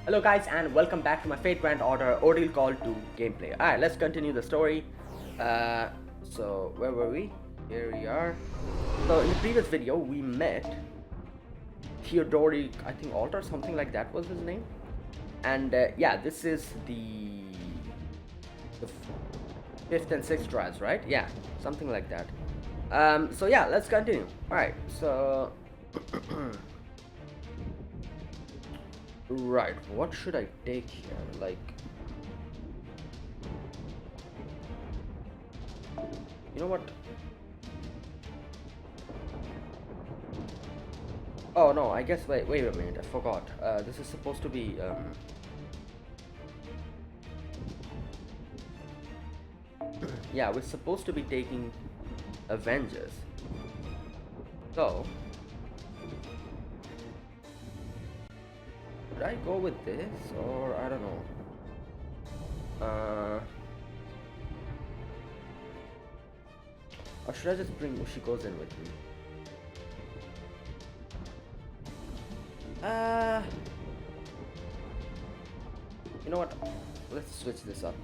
Hello guys and welcome back to my Fate Grand Order Ordeal Call 2 gameplay. Alright, let's continue the story. So where were we? Here we are. So in the previous video we met Theodoric, I think Alter, something like that was his name. And yeah, this is the fifth and sixth trials, right? Yeah, something like that. So yeah, let's continue. Alright, so right, what should I take here? Like, you know what? Oh no, I guess, wait a minute, I forgot. This is supposed to be, yeah, we're supposed to be taking Avengers. So, should I go with this, or I don't know. Or should I just bring Ushikozen with me? You know what? Let's switch this up.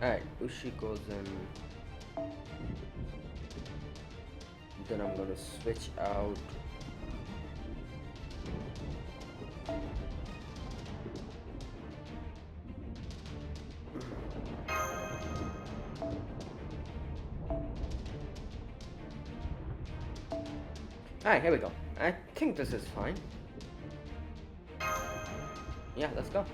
Alright, Ushikozen. Then I'm gonna switch out. Alright, here we go. I think this is fine. Yeah, let's go.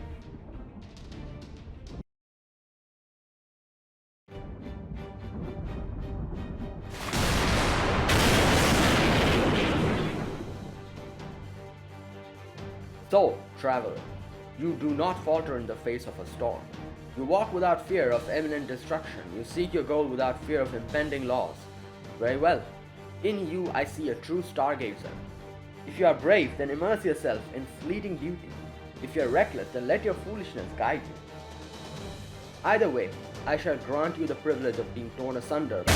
So, traveler, you do not falter in the face of a storm. You walk without fear of imminent destruction. You seek your goal without fear of impending loss. Very well. In you, I see a true stargazer. If you are brave, then immerse yourself in fleeting beauty. If you are reckless, then let your foolishness guide you. Either way, I shall grant you the privilege of being torn asunder by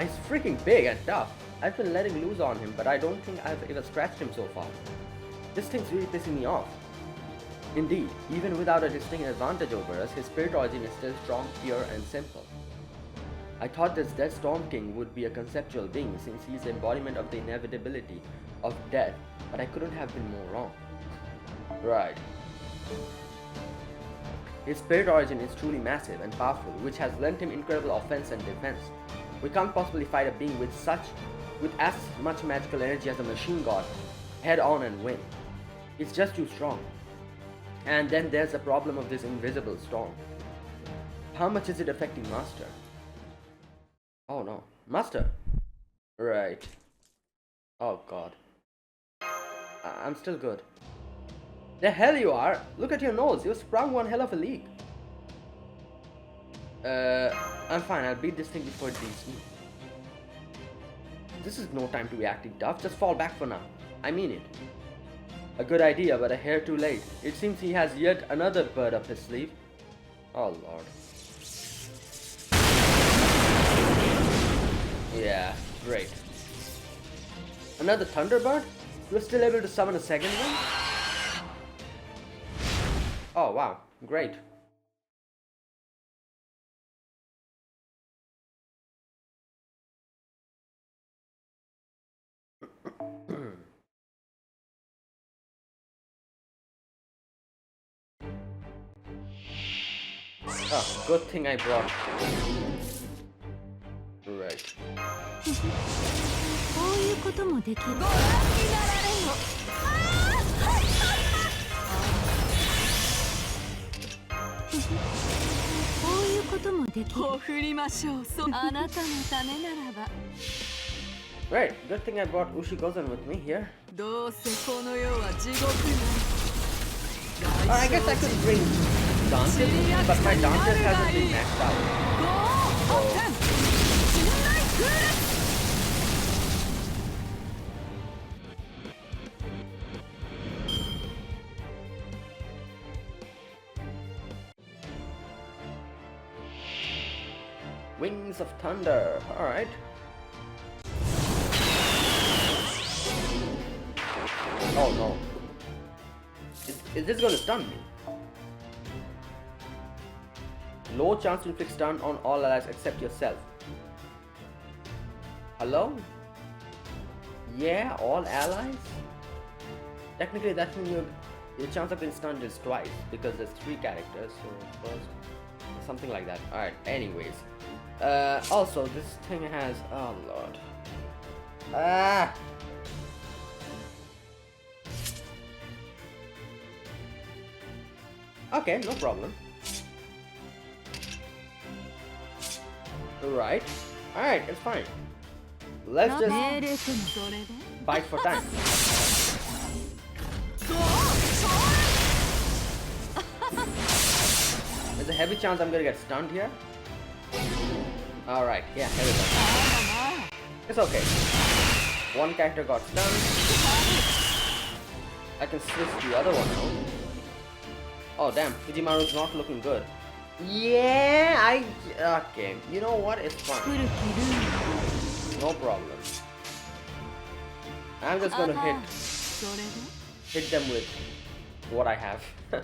he's freaking big and tough. I've been letting loose on him, but I don't think I've ever scratched him so far. This thing's really pissing me off. Indeed, even without a distinct advantage over us, his spirit origin is still strong, pure, and simple. I thought this Death Storm King would be a conceptual being, since he is the embodiment of the inevitability of death, but I couldn't have been more wrong. Right. His spirit origin is truly massive and powerful, which has lent him incredible offense and defense. We can't possibly fight a being with as much magical energy as a machine god head on and win. It's just too strong. And then there's the problem of this invisible storm. How much is it affecting Master? Oh no. Master! Right. Oh god. I'm still good. The hell you are! Look at your nose, you sprung one hell of a leak. I'm fine, I'll beat this thing before it beats me. This is no time to be acting tough, just fall back for now. I mean it. A good idea, but a hair too late. It seems he has yet another bird up his sleeve. Oh lord. Yeah, great. Another Thunderbird? You're still able to summon a second one? Oh wow, great. Oh, good thing I brought. Right. Right, good thing I brought Ushikozen with me here. I guess I could bring Dances, but my Dances hasn't been maxed out. Wings of Thunder. Alright. Oh no. Is this gonna stun me? Low chance to inflict stun on all allies except yourself. Hello? Yeah, all allies? Technically that means your chance of being stunned is twice because there's 3 characters, so first something like that. Alright, anyways. Also this thing has, oh lord. Okay, no problem. Right. Alright, it's fine. Let's just bite for time. There's a heavy chance I'm gonna get stunned here. Alright, yeah, here we go. It's okay. One character got stunned. I can switch the other one out. Oh damn, Hijimaru's not looking good. Yeah, okay, you know what, it's fine. No problem. I'm just gonna hit them with what I have. I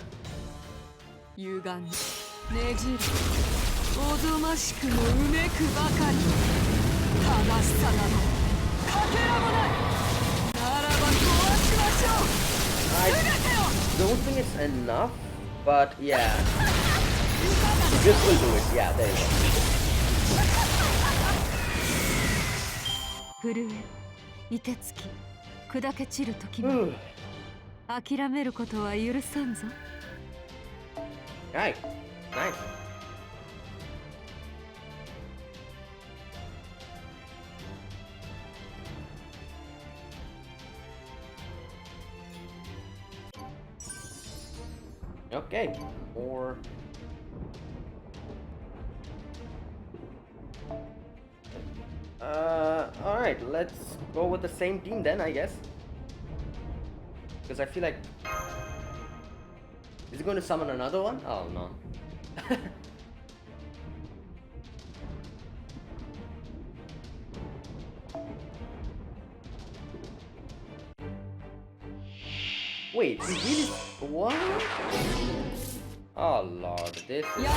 don't think it's enough, but yeah. This will do it, yeah, there you go. Right, nice. Okay, more. Alright, let's go with the same team then, I guess. Because I feel like... Is he going to summon another one? Oh no. Wait, he really... What? Oh lord, this is...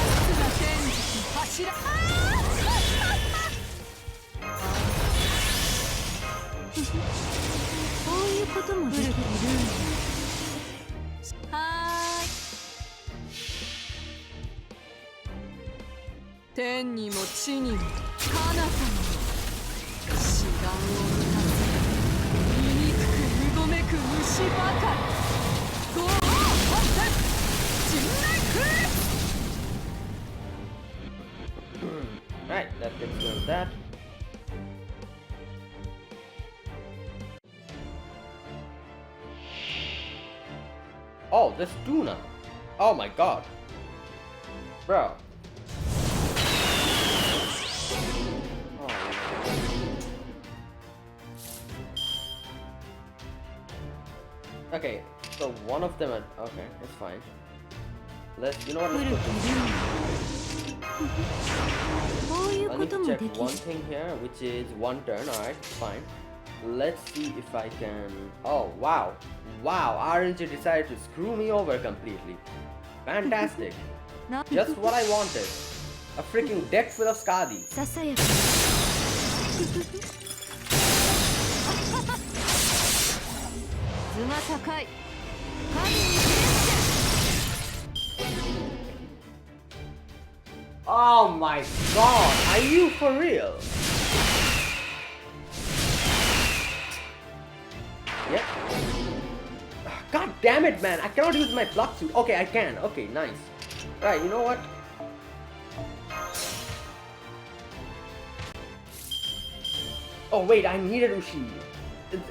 Right, that gets rid of that. Oh, there's 2 now. Oh my god. Bro. Okay, so one of them okay, it's fine. You know what, let's I need to check one thing here, which is 1 turn, alright, fine. Let's see if I can... Oh, wow. Wow, RNG decided to screw me over completely. Fantastic. Just what I wanted. A freaking deck full of Skadi. Oh my god, are you for real? Yeah. God damn it, man, I cannot use my block suit. Okay, I can. Okay, nice. Right, you know what? Oh wait, I needed Ushi.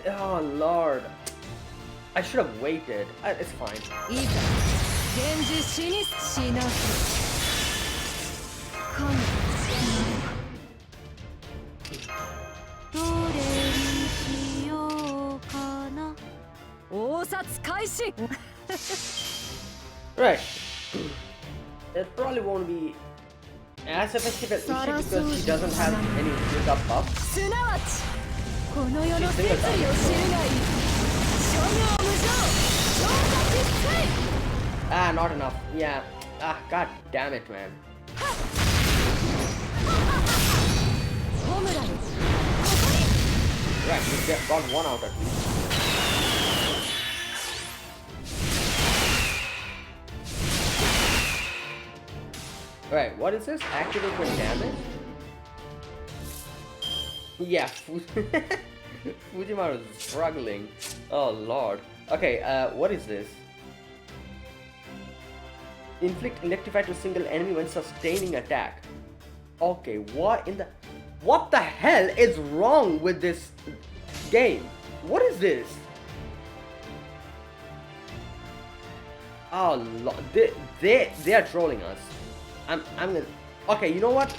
Oh lord. I should have waited. It's fine. Right. It probably won't be as effective as Ushi because she doesn't have any built up buff. She's single target. Not enough. Yeah. God damn it, man. Right, we got one out at least. Right, what is this? Activate when damage? Yeah, Fujimaru is struggling. Oh lord. Okay, what is this? Inflict electrify to a single enemy when sustaining attack. Okay, what the hell is wrong with this game? What is this? Oh lord, they are trolling us. I'm gonna. Okay, you know what?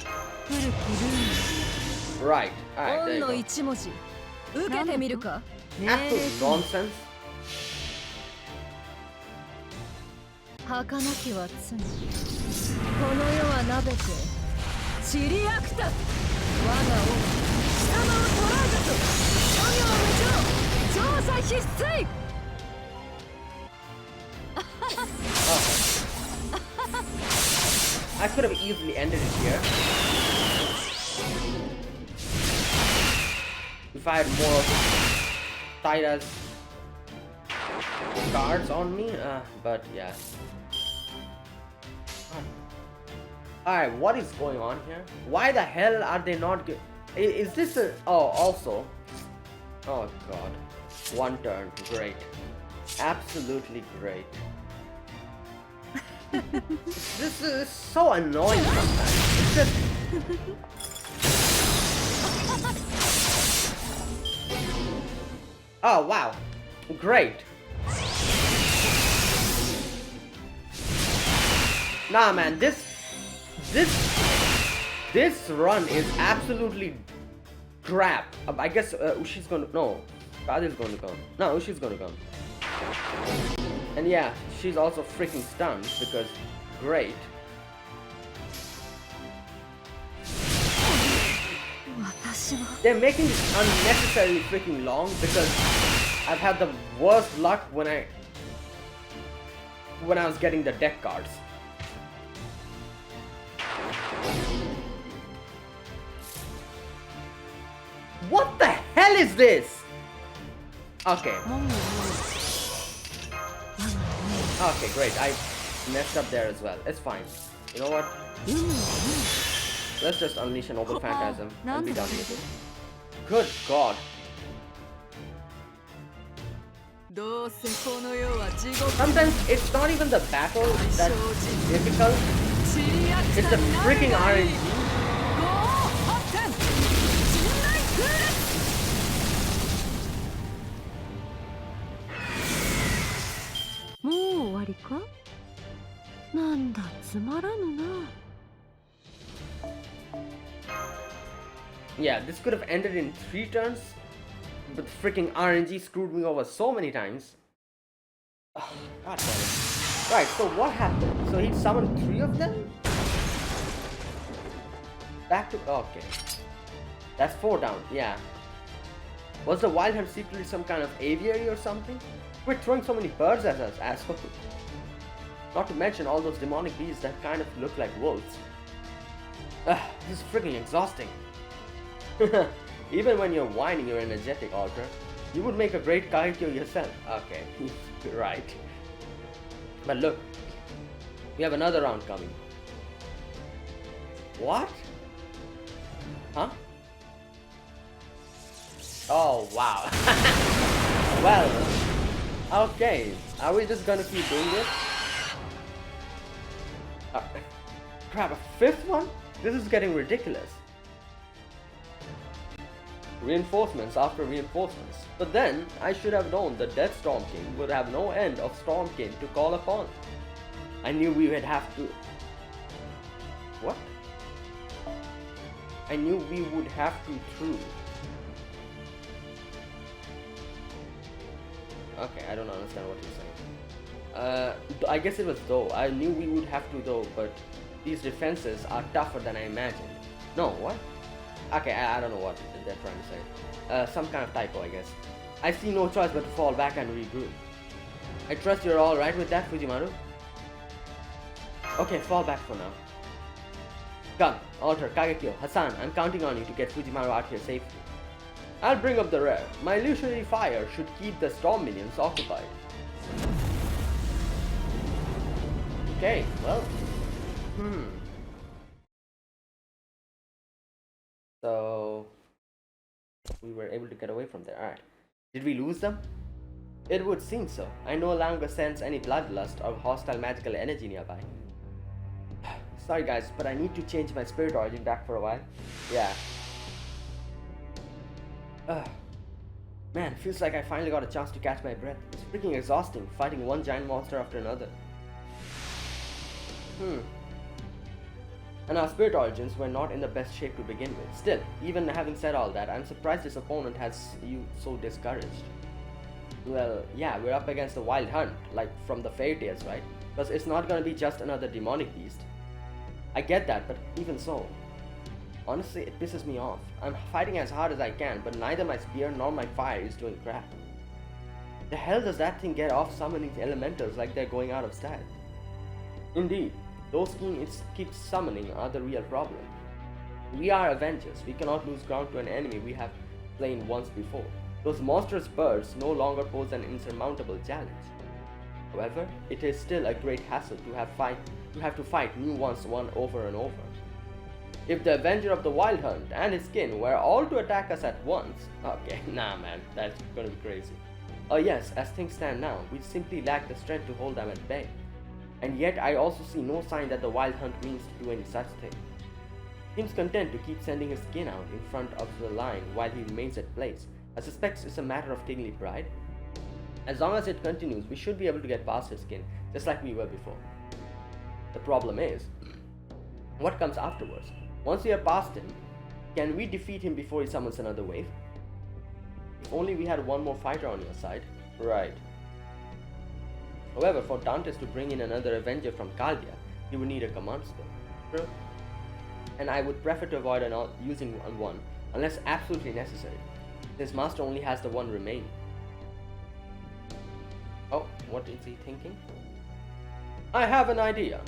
Right. Alright, there you go. Absolute nonsense. I could have easily ended it here if I had more of Taira's cards on me, but yeah. Alright, what is going on here? Why the hell are they not is this a... Oh, also... Oh god. One turn. Great. Absolutely great. This is so annoying sometimes. It's just... Oh wow. Great. Nah man, this run is absolutely crap. I guess Ushi's gonna... No. Kadir's gonna come. No, Ushi's gonna come. And yeah, she's also freaking stunned because... Great. They're making this unnecessarily freaking long because I've had the worst luck when I was getting the deck cards. What the hell is this? Okay. Okay, great. I messed up there as well. It's fine. You know what? Let's just unleash an open phantasm and be done with it. Good god. Sometimes it's not even the battle that's difficult. It's the freaking RNG. Yeah, this could have ended in 3 turns, but freaking RNG screwed me over so many times. Oh, god damn it. Right, so what happened? So he summoned 3 of them? Back to... Okay. That's 4 down, yeah. Was the Wild Hunt secretly some kind of aviary or something? Quit throwing so many birds at us, asshole. Not to mention all those demonic beasts that kind of look like wolves. This is freaking exhausting. Even when you're whining, you're energetic, Alter. You would make a great Kaikyo yourself. Okay, right. But look, we have another round coming. What? Huh? Oh, wow. Well, okay. Are we just gonna keep doing this? Crap, a 5th one? This is getting ridiculous. Reinforcements after reinforcements. But then, I should have known the Death Storm King would have no end of Storm King to call upon. I knew we would have to... What? I knew we would have to through. Okay, I don't understand what you're saying. I guess it was though. I knew we would have to though, but These defenses are tougher than I imagined. No, what? Okay, I don't know what they're trying to say. Some kind of typo, I guess. I see no choice but to fall back and regroup. I trust you're alright with that, Fujimaru? Okay, fall back for now. Gun, Alter, Kagekyo, Hassan, I'm counting on you to get Fujimaru out here safely. I'll bring up the rear. My illusionary fire should keep the storm minions occupied. Okay, well. So we were able to get away from there. Alright. Did we lose them? It would seem so. I no longer sense any bloodlust or hostile magical energy nearby. Sorry guys, but I need to change my spirit origin back for a while. Yeah. Man, feels like I finally got a chance to catch my breath. It's freaking exhausting, fighting one giant monster after another. And our spirit origins were not in the best shape to begin with. Still, even having said all that, I'm surprised this opponent has you so discouraged. Well, yeah, we're up against the wild hunt, like from the fairy tales, right? Because it's not gonna be just another demonic beast. I get that, but even so. Honestly, it pisses me off. I'm fighting as hard as I can, but neither my spear nor my fire is doing crap. The hell does that thing get off summoning elementals like they're going out of style? Indeed, those it keeps summoning are the real problem. We are Avengers. We cannot lose ground to an enemy we have slain once before. Those monstrous birds no longer pose an insurmountable challenge. However, it is still a great hassle to have to fight new ones over and over. If the Avenger of the Wild Hunt and his kin were all to attack us at once, okay, nah man, that's gonna be crazy. Oh yes, as things stand now, we simply lack the strength to hold them at bay. And yet I also see no sign that the Wild Hunt means to do any such thing. Seems content to keep sending his kin out in front of the line while he remains at place. I suspect it's a matter of kingly pride. As long as it continues, we should be able to get past his kin, just like we were before. The problem is, what comes afterwards? Once we are past him, can we defeat him before he summons another wave? If only we had one more fighter on your side. Right. However, for Dantes to bring in another Avenger from Caldia, he would need a command spell. True. And I would prefer to avoid using one unless absolutely necessary. His master only has the one remaining. Oh, what is he thinking? I have an idea.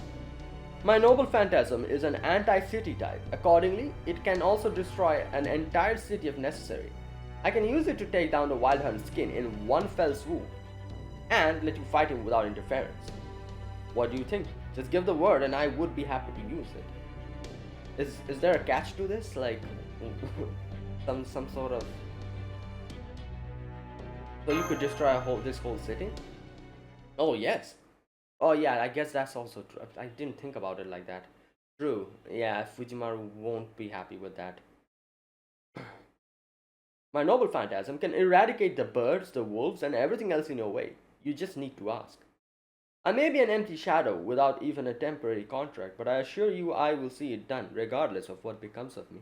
My noble phantasm is an anti-city type. Accordingly, it can also destroy an entire city if necessary. I can use it to take down the Wild Hunt's skin in one fell swoop, and let you fight him without interference. What do you think? Just give the word and I would be happy to use it. Is there a catch to this? Like, some sort of... So you could destroy this whole city? Oh yes. Oh yeah, I guess that's also true. I didn't think about it like that. True. Yeah, Fujimaru won't be happy with that. My noble phantasm can eradicate the birds, the wolves, and everything else in your way. You just need to ask. I may be an empty shadow without even a temporary contract, but I assure you I will see it done, regardless of what becomes of me.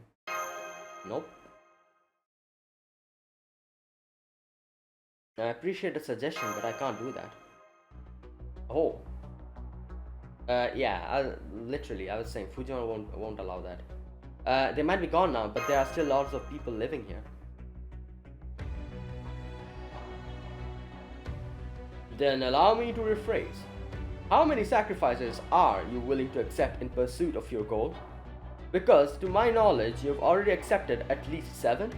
Nope. I appreciate the suggestion, but I can't do that. Oh. Yeah, I was saying, Fujimaru won't allow that. They might be gone now, but there are still lots of people living here. Then allow me to rephrase. How many sacrifices are you willing to accept in pursuit of your goal? Because, to my knowledge, you've already accepted at least 7.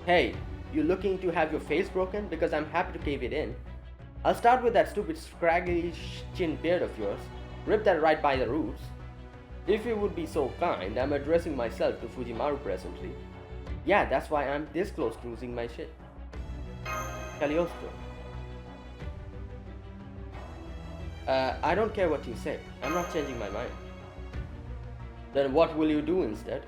Hey, you looking to have your face broken? Because I'm happy to cave it in. I'll start with that stupid scraggly chin beard of yours. Rip that right by the roots. If you would be so kind, I'm addressing myself to Fujimaru presently. Yeah, that's why I'm this close to losing my shit. Cagliostro. I don't care what you say. I'm not changing my mind. Then what will you do instead?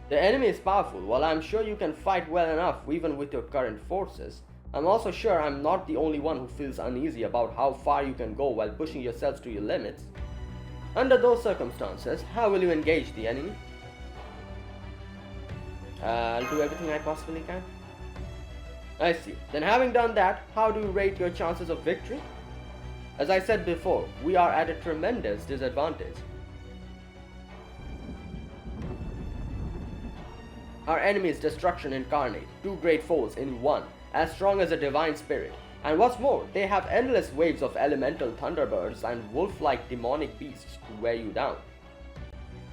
The enemy is powerful. While I'm sure you can fight well enough even with your current forces, I'm also sure I'm not the only one who feels uneasy about how far you can go while pushing yourselves to your limits. Under those circumstances, how will you engage the enemy? I'll do everything I possibly can. I see. Then having done that, how do you rate your chances of victory? As I said before, we are at a tremendous disadvantage. Our enemy is destruction incarnate, two great foes in one, as strong as a divine spirit. And what's more, they have endless waves of elemental thunderbirds and wolf-like demonic beasts to wear you down.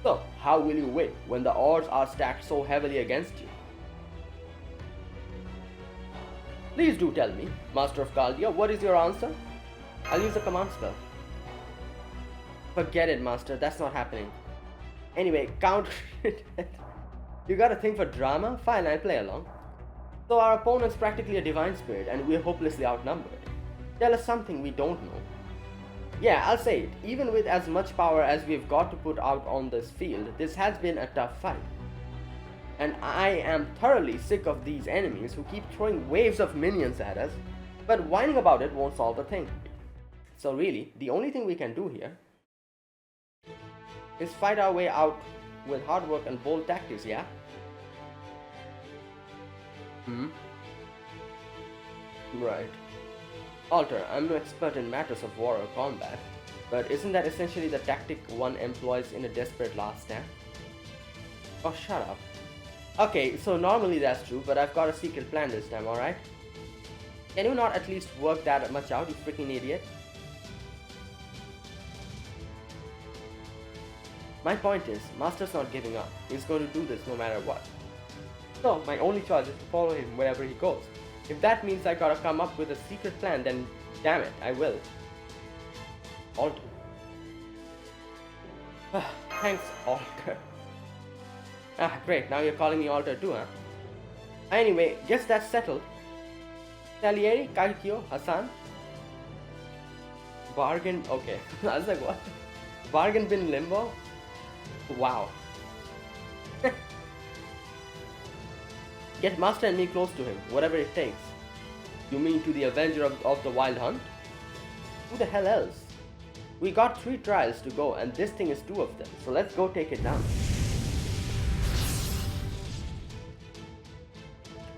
So, how will you win when the odds are stacked so heavily against you? Please do tell me, Master of Chaldea, what is your answer? I'll use a command spell. Forget it, Master, that's not happening. Anyway, counter it. You got a thing for drama? Fine, I'll play along. So our opponent's practically a divine spirit and we're hopelessly outnumbered. Tell us something we don't know. Yeah, I'll say it. Even with as much power as we've got to put out on this field, this has been a tough fight. And I am thoroughly sick of these enemies who keep throwing waves of minions at us, but whining about it won't solve a thing. So really, the only thing we can do here is fight our way out with hard work and bold tactics, yeah? Right. Alter, I'm no expert in matters of war or combat, but isn't that essentially the tactic one employs in a desperate last stand? Oh, shut up. Okay, so normally that's true, but I've got a secret plan this time, alright? Can you not at least work that much out, you freaking idiot? My point is, Master's not giving up. He's going to do this no matter what. So, my only choice is to follow him wherever he goes. If that means I gotta come up with a secret plan, then damn it, I will. Alter. Thanks, Alter. Ah, great, now you're calling me Alter too, huh? Anyway, guess that's settled. Salieri, Kaikyo, Hassan. Bargain, okay. I was like, what? Bargain bin limbo? Wow. Get Master and me close to him, whatever it takes. You mean to the Avenger of the Wild Hunt? Who the hell else? We got 3 trials to go and this thing is 2 of them, so let's go take it down.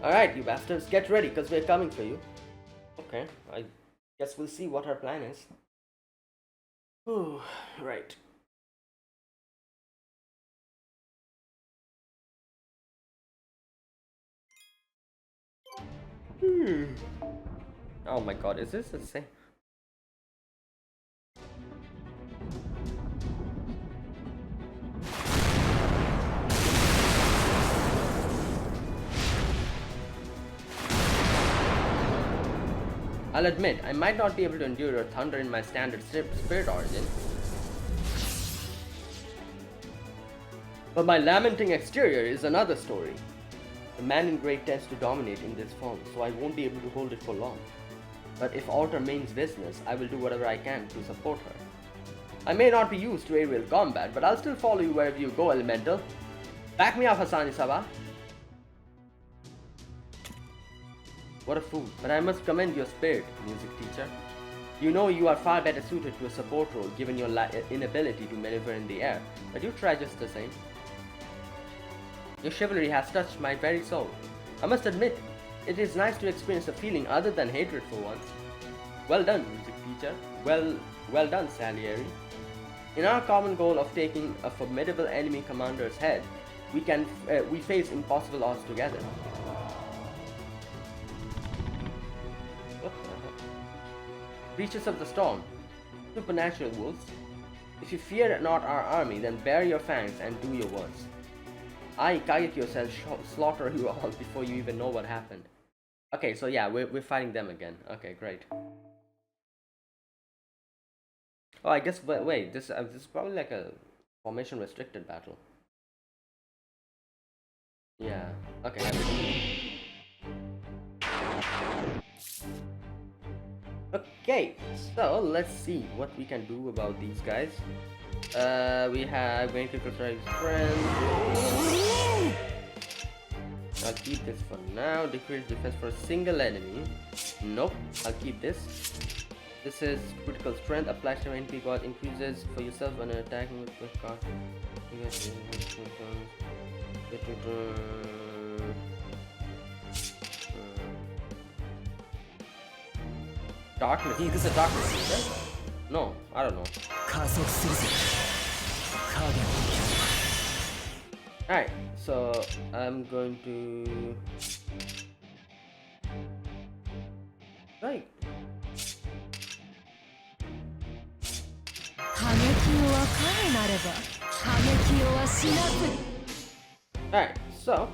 Alright, you bastards, get ready, cause we're coming for you. Okay, I guess we'll see what our plan is. Ooh, right. Oh my god, is this the same? I'll admit, I might not be able to endure your thunder in my standard spirit origin. But my lamenting exterior is another story. The man in grey tends to dominate in this form, so I won't be able to hold it for long. But if Alter means business, I will do whatever I can to support her. I may not be used to aerial combat, but I'll still follow you wherever you go, Elemental. Back me up, Hassan-Isaba. What a fool, but I must commend your spirit, music teacher. You know you are far better suited to a support role given your inability to maneuver in the air, but you try just the same. Your chivalry has touched my very soul. I must admit, it is nice to experience a feeling other than hatred for once. Well done, music teacher. Well done, Salieri. In our common goal of taking a formidable enemy commander's head, we face impossible odds together. What the heck? Creatures of the storm, supernatural wolves. If you fear not our army, then bare your fangs and do your worst. I, Kagekyo, shall slaughter you all before you even know what happened. Okay, so yeah, we're fighting them again. Okay, great. Oh, I guess, but wait, this is probably like a formation restricted battle. Yeah, okay. Okay, so let's see what we can do about these guys. We have main character friends. I'll keep this for now. Decrease defense for a single enemy. Nope, I'll keep this. This is critical strength. Applies to NP god. Increases for yourself when attacking with quick card. Darkness. This is a darkness, right? No, I don't know. Alright, so I'm going to like alright, so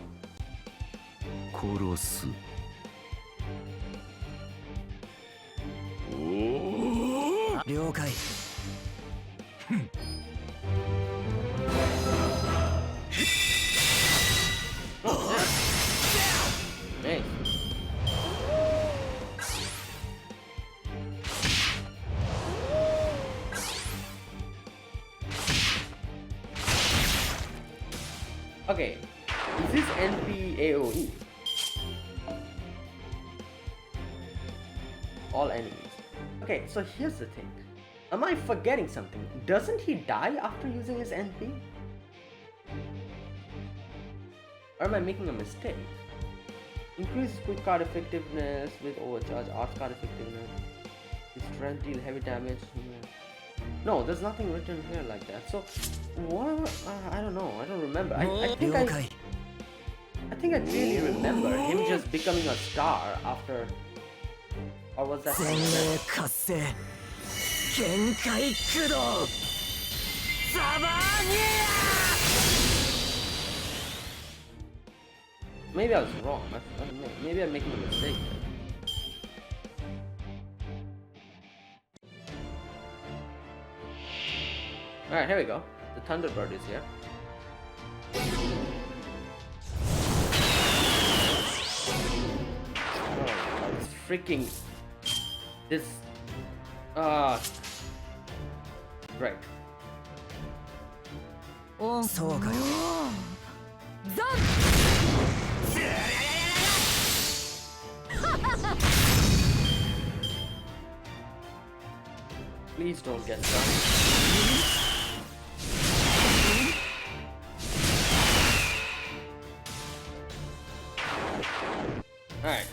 nice. Okay, is this NP AoE? All enemies. Okay, so here's the thing. Am I forgetting something? Doesn't he die after using his NP? Or am I making a mistake? Increases quick card effectiveness with overcharge, art card effectiveness. His strength deal heavy damage. No, there's nothing written here like that. So, what? I don't know. I don't remember. I think I really remember him just becoming a star after. Or was that? Maybe I was wrong. Maybe I'm making a mistake. Alright, here we go. The Thunderbird is here. Oh, it's freaking... This... Right. Please don't get stuck. Alright.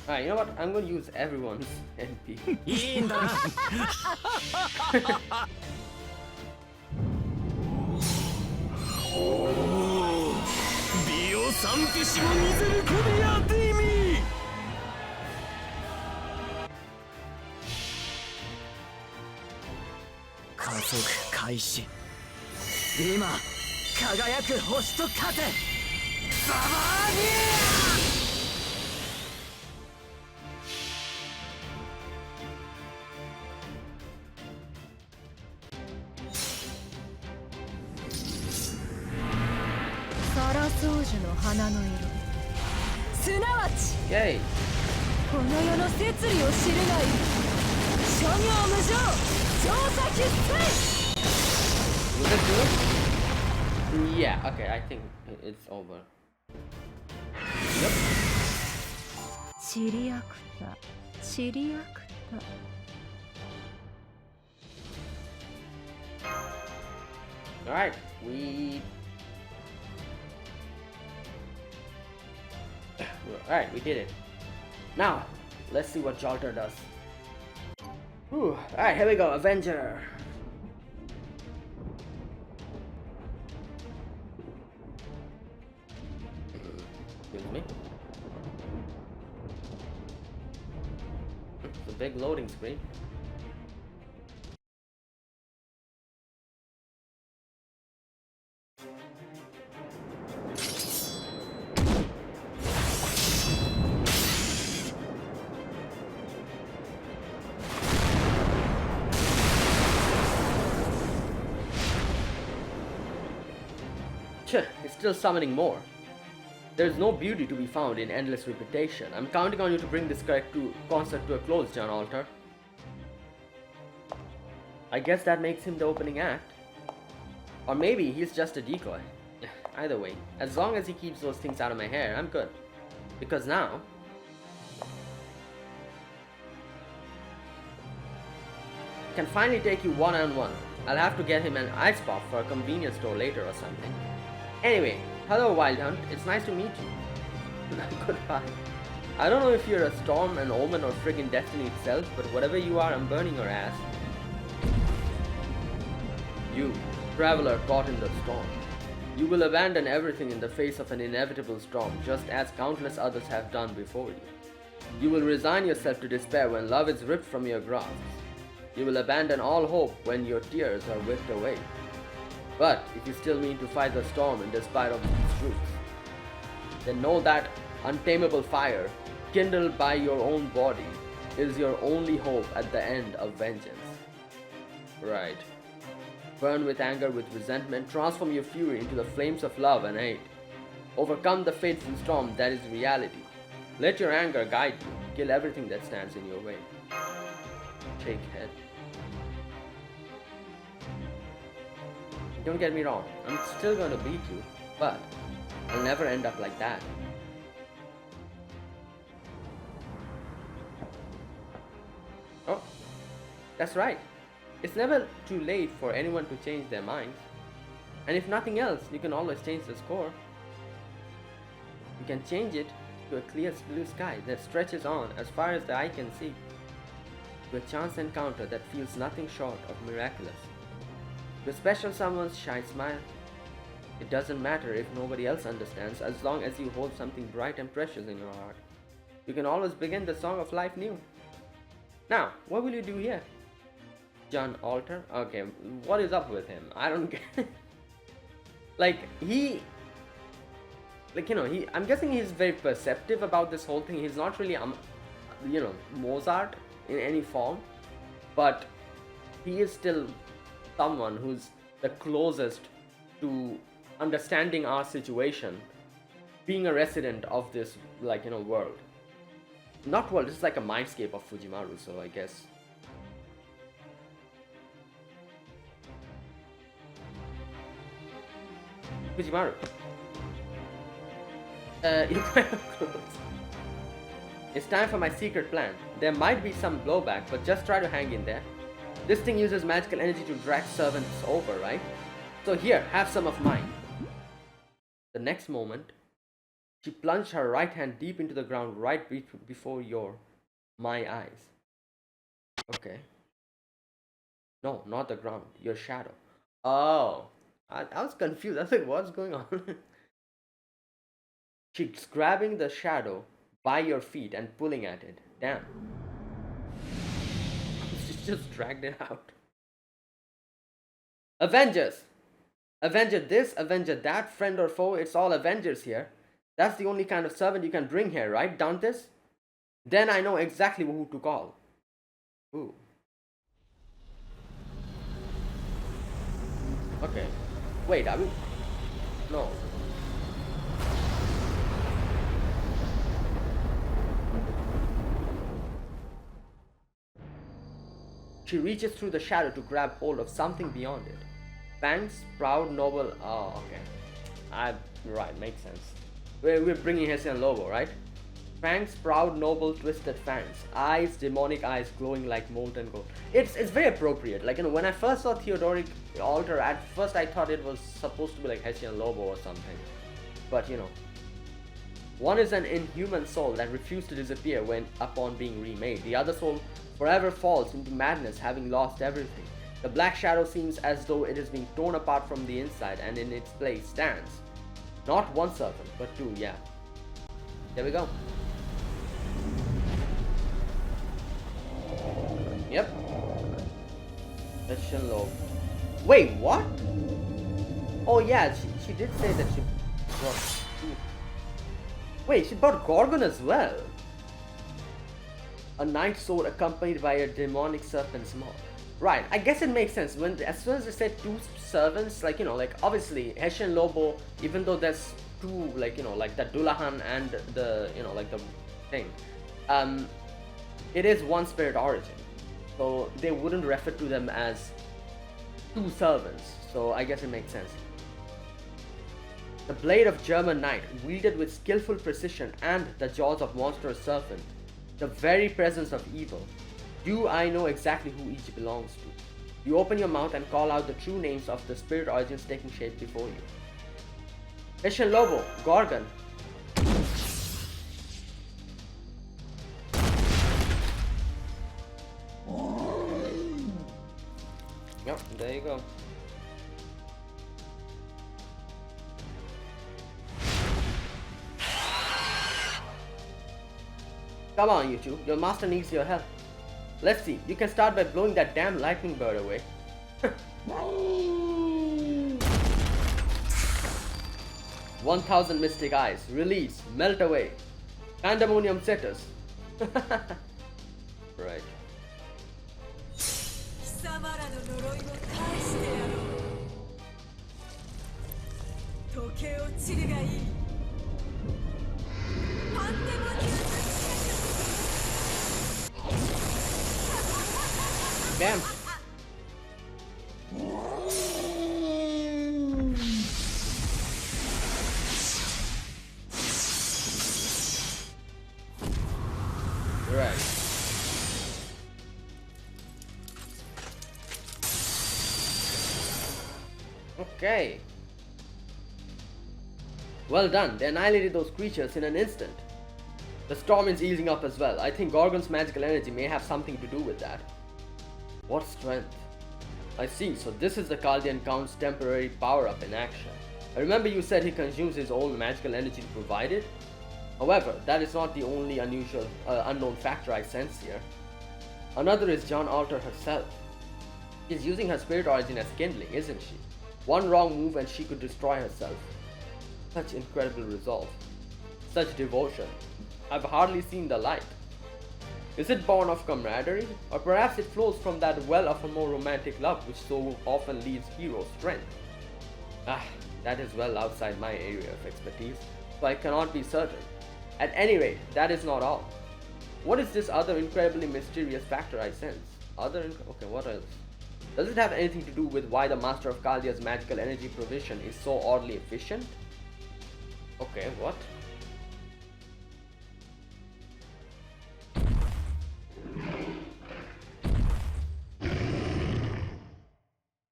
Alright, you know what? I'm going to use everyone's NP. Yay! Will that do it? Yeah, okay, I think it's over. Yep. Alright, Alright, we did it. Now, let's see what Jolter does. Alright, here we go, Avenger. Excuse me. It's a big loading screen. It's still summoning more. There's no beauty to be found in endless repetition. I'm counting on you to bring this concept to a close, John Alter. I guess that makes him the opening act. Or maybe he's just a decoy. Either way, as long as he keeps those things out of my hair, I'm good. Because now... I can finally take you one-on-one. I'll have to get him an ice pop for a convenience store later or something. Anyway, Hello, Wild Hunt. It's nice to meet you. Goodbye. I don't know if you're a storm, an omen, or friggin' destiny itself, but whatever you are, I'm burning your ass. You, traveler caught in the storm. You will abandon everything in the face of an inevitable storm, just as countless others have done before you. You will resign yourself to despair when love is ripped from your grasp. You will abandon all hope when your tears are whipped away. But if you still mean to fight the storm in despite of these truths, then know that untamable fire, kindled by your own body, is your only hope at the end of vengeance. Right. Burn with anger, with resentment, transform your fury into the flames of love and hate. Overcome the fateful storm that is reality. Let your anger guide you. Kill everything that stands in your way. Shake head. Don't get me wrong, I'm still going to beat you, but I'll never end up like that. Oh, that's right. It's never too late for anyone to change their minds. And if nothing else, you can always change the score. You can change it to a clear blue sky that stretches on as far as the eye can see, to a chance encounter that feels nothing short of miraculous, to a special someone's shy smile. It doesn't matter if nobody else understands, as long as you hold something bright and precious in your heart. You can always begin the song of life new. Now, what will you do here? John Alter? Okay, what is up with him? I don't get I'm guessing he's very perceptive about this whole thing. He's not really, Mozart in any form, but he is still someone who's the closest to understanding our situation, being a resident of this, world. Not world, this is like a mindscape of Fujimaru, so I guess. Fujimaru. You're kind of close. It's time for my secret plan. There might be some blowback, but just try to hang in there. This thing uses magical energy to drag servants over, right? So here, have some of mine. The next moment, she plunged her right hand deep into the ground right before my eyes. Okay. No, not the ground, your shadow. Oh, I was confused. I was like, what's going on? She's grabbing the shadow by your feet and pulling at it. Damn. She just dragged it out. Avengers! Avenger this, Avenger that, friend or foe, it's all Avengers here. That's the only kind of servant you can bring here, right, Dantes? Then I know exactly who to call. Ooh. Okay. Wait, are we? No. She reaches through the shadow to grab hold of something beyond it. Fangs, proud, noble. Oh, okay. Right, makes sense. We're bringing Hessian Lobo, right? Fangs, proud, noble, twisted fangs. Eyes, demonic eyes glowing like molten gold. It's very appropriate. When I first saw Theodoric Altar, at first I thought it was supposed to be like Hessian Lobo or something. But one is an inhuman soul that refused to disappear when upon being remade. The other soul forever falls into madness, having lost everything. The black shadow seems as though it is being torn apart from the inside, and in its place stands not one servant, but two. Yeah. There we go. Yep. Hessian Lobo. Wait, what? Oh yeah, she did say that she brought. Wait, she brought Gorgon as well. A night sword accompanied by a demonic serpent's maw. Right, I guess it makes sense. As soon as they said two servants, obviously Hessian Lobo, even though there's two, the Dullahan and the, the thing, it is one spirit origin. So they wouldn't refer to them as two servants. So I guess it makes sense. The blade of German knight, wielded with skillful precision and the jaws of monstrous serpent. The very presence of evil. Do I know exactly who each belongs to? You open your mouth and call out the true names of the spirit origins taking shape before you. Hessian Lobo, Gorgon. Yep, there you go. Come on, you two. Your master needs your help. Let's see. You can start by blowing that damn lightning bird away. 1000 mystic eyes. Release. Melt away. Pandemonium setters. Right. Bam. Right. Okay. Well done. They annihilated those creatures in an instant. The storm is easing up as well. I think Gorgon's magical energy may have something to do with that. What strength? I see, so this is the Chaldean Count's temporary power-up in action. I remember you said he consumes his own magical energy to provide it? However, that is not the only unknown factor I sense here. Another is John Alter herself. She's using her spirit origin as kindling, isn't she? One wrong move and she could destroy herself. Such incredible resolve. Such devotion. I've hardly seen the light. Is it born of camaraderie? Or perhaps it flows from that well of a more romantic love which so often leads heroes' strength? That is well outside my area of expertise, so I cannot be certain. At any rate, that is not all. What is this other incredibly mysterious factor I sense? Okay, what else? Does it have anything to do with why the Master of Chaldea's magical energy provision is so oddly efficient? Okay, what?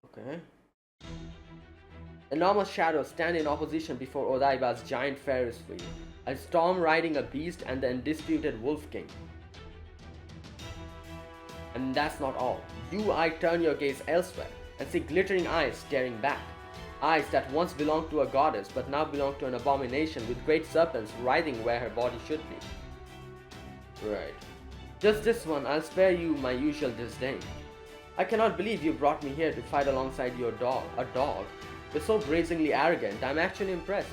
Okay. Enormous shadows stand in opposition before Odaiba's giant Ferris wheel. A storm riding a beast and the undisputed Wolf King. And that's not all. I turn your gaze elsewhere and see glittering eyes staring back. Eyes that once belonged to a goddess but now belong to an abomination with great serpents writhing where her body should be. Right. Just this one, I'll spare you my usual disdain. I cannot believe you brought me here to fight alongside your dog. A dog? You're so brazenly arrogant, I'm actually impressed.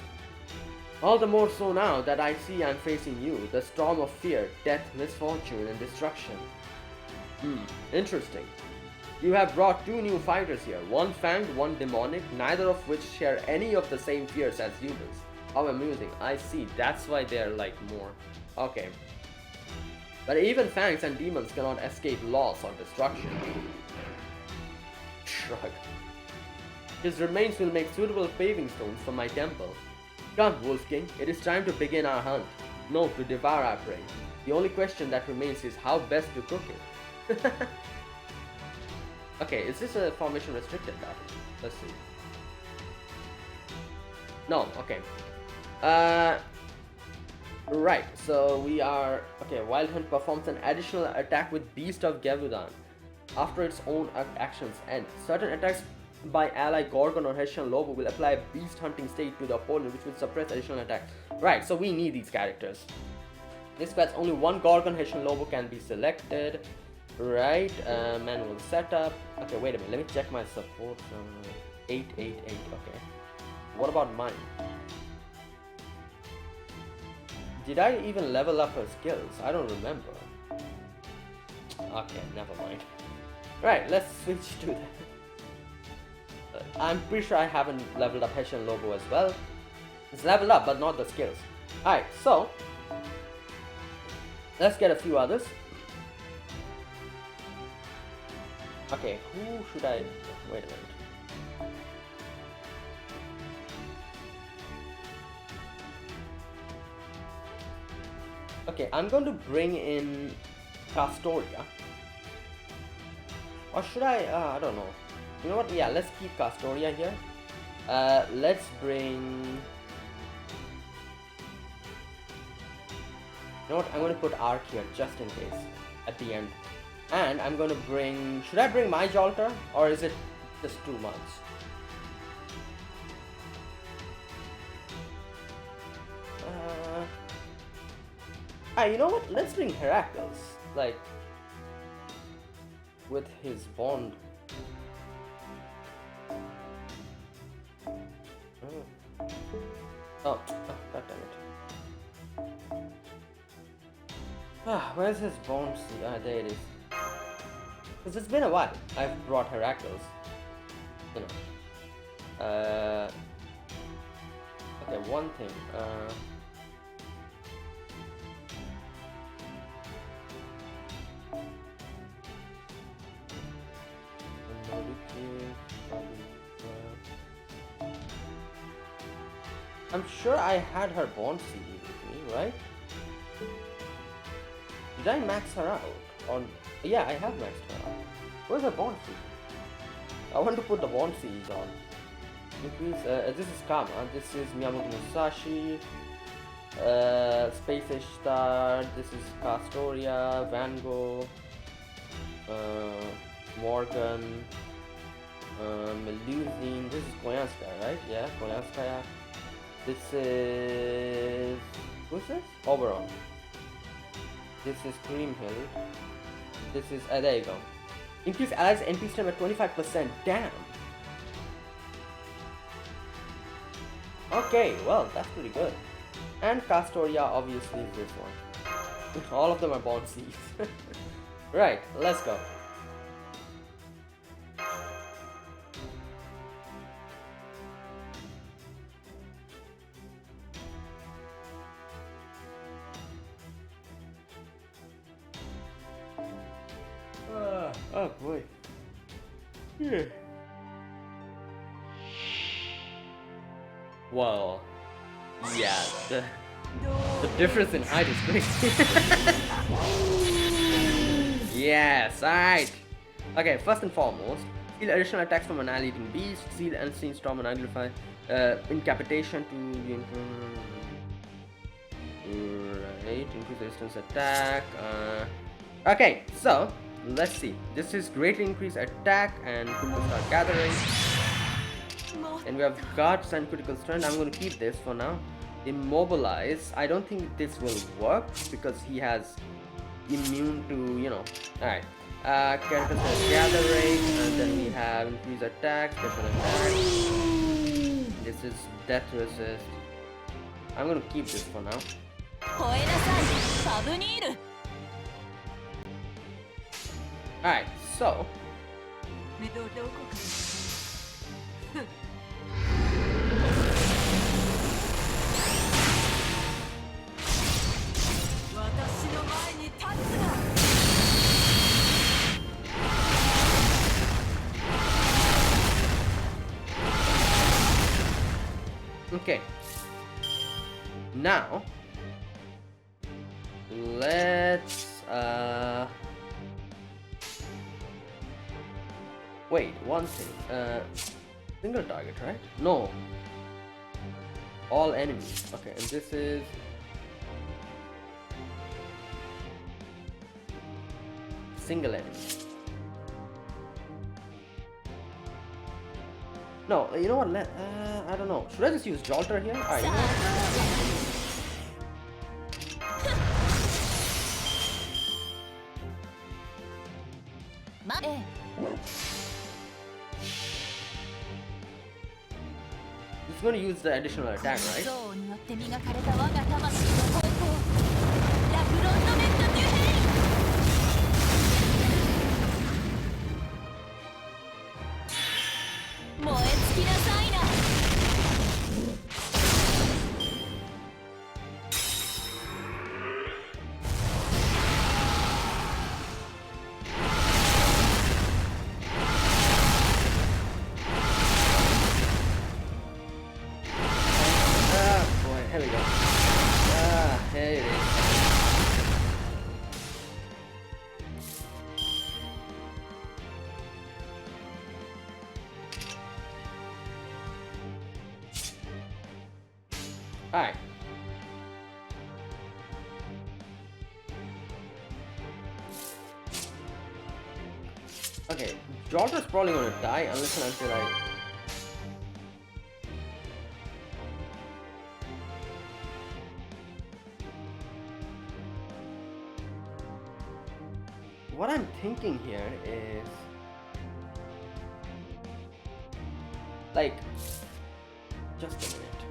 All the more so now that I see I'm facing you, the storm of fear, death, misfortune, and destruction. Interesting. You have brought two new fighters here, one fanged, one demonic, neither of which share any of the same fears as humans. How amusing. I see, that's why they're like more. Okay. But even fangs and demons cannot escape loss or destruction. Shrug. His remains will make suitable paving stones for my temple. Come, Wolf King, it is time to begin our hunt. No, to devour our prey. The only question that remains is how best to cook it. Okay, is this a formation restricted battle? Let's see. No, okay. Right, so we are... Okay, Wild Hunt performs an additional attack with Beast of Gevudan after its own actions end. Certain attacks by ally Gorgon or Hessian Lobo will apply a beast hunting state to the opponent which will suppress additional attacks. Right, so we need these characters. This batch only one Gorgon Hessian Lobo can be selected. Right, manual setup. Okay, wait a minute, let me check my support. 888, okay. What about mine? Did I even level up her skills? I don't remember. Okay, never mind. Right, let's switch to that. I'm pretty sure I haven't leveled up Hessian Lobo as well. It's leveled up, but not the skills. Alright, so let's get a few others. Okay, who should I... Wait a minute. Okay, I'm going to bring in Castoria. Or should I don't know. You know what? Yeah, let's keep Castoria here. Let's bring You know what? I'm going to put Arc here just in case at the end. And I'm going to bring... Should I bring my Jolter? Or is it just too much? You know what? Let's bring Heracles. Like... with his bond. Oh, god damn it. Where's his bond? There it is. Because it's been a while. I've brought Heracles. You know. Okay, one thing. I'm sure I had her bond CD with me, right? Did I max her out? On yeah, I have maxed her out. Where's her bond CD? I want to put the bond CDs on. This is Kama. This is Miyamoto Musashi. Space Age Star. This is Castoria, Van Gogh, Morgan, Melusine. This is Koyanskaya, right? Yeah, Koyanskaya. This is... who's this? Oberon. This is Creamhill. This is... there you go. Increase allies NP stem at 25%. Damn! Okay, well, that's pretty good. And Castoria obviously is this one. All of them are bond Cs. Right, let's go. Oh boy. Yeah. Well, yeah, the difference in height is crazy. Yes, alright. Okay, first and foremost, steal additional attacks from annihilating beast, seal unseen storm and amplify incapitation to right, increase resistance attack. Okay, so let's see. This is greatly increase attack and critical start gathering. And we have guards and critical strength. I'm going to keep this for now. Immobilize. I don't think this will work because he has immune to, you know. Alright. Critical strength gathering, and then we have increase attack, special attack. This is death resist. I'm going to keep this for now. Alright, so okay. Now let's wait, one thing. Single target, right? No. All enemies. Okay, and this is single enemy. No, you know what? I don't know. Should I just use Jolter here? Alright, you know what? He's going to use the additional attack, right? Alright. Gibraltar's probably gonna die unless and until I... What I'm thinking here is... like... just a minute.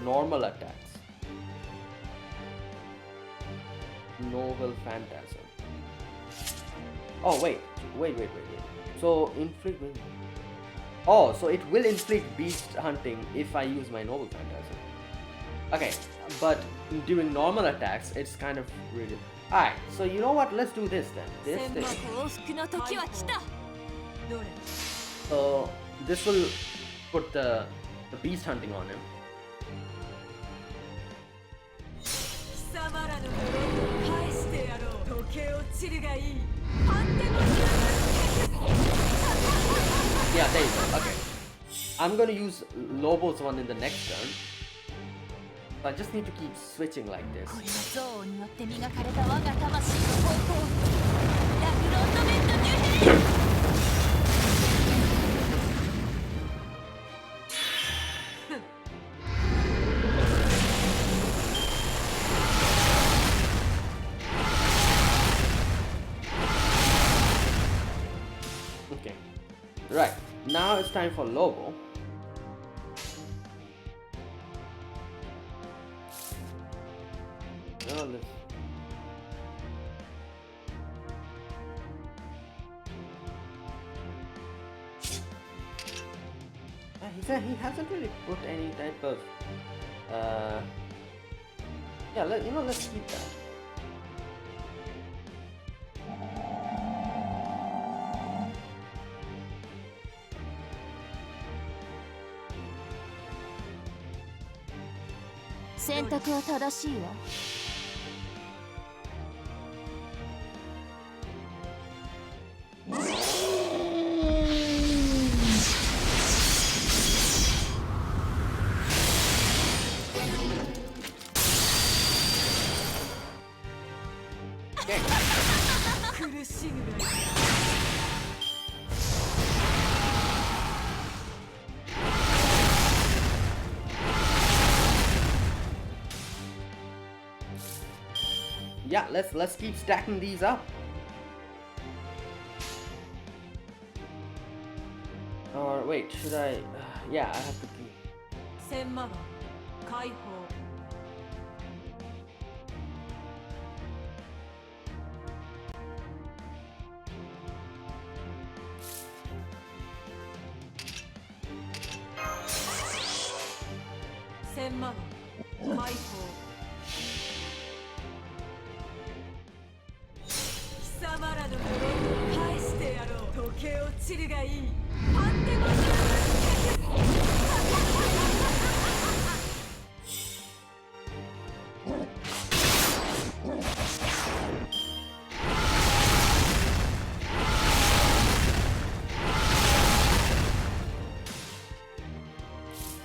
Normal attacks. Novel Phantasm. Oh wait. So inflict... oh, so it will inflict beast hunting if I use my Noble Phantasm. Okay, but during normal attacks, it's kind of really... Alright, so you know what? Let's do this then. This thing. So this will put the beast hunting on him. Yeah, there you go. Okay. I'm gonna use Lobo's one in the next turn. I just need to keep switching like this. Okay. Right. Now it's time for Lobo. He hasn't really put any type of yeah, let's keep that. Yeah, let's keep stacking these up. Or wait, should I? Yeah, I have to keep.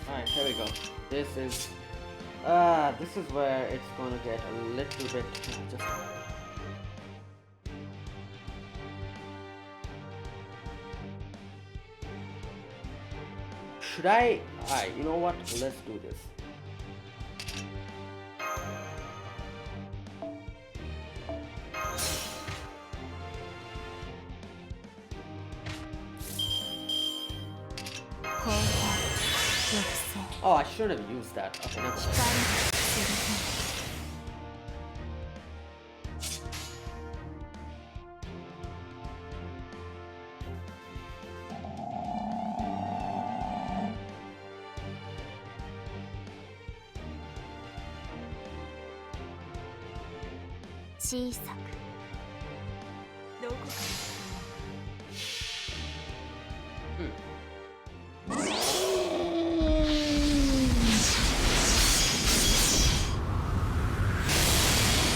Alright, here we go. This is where it's gonna get a little bit just... Should I? Alright, you know what? Let's do this. Oh, I should have used that. Okay, never mind.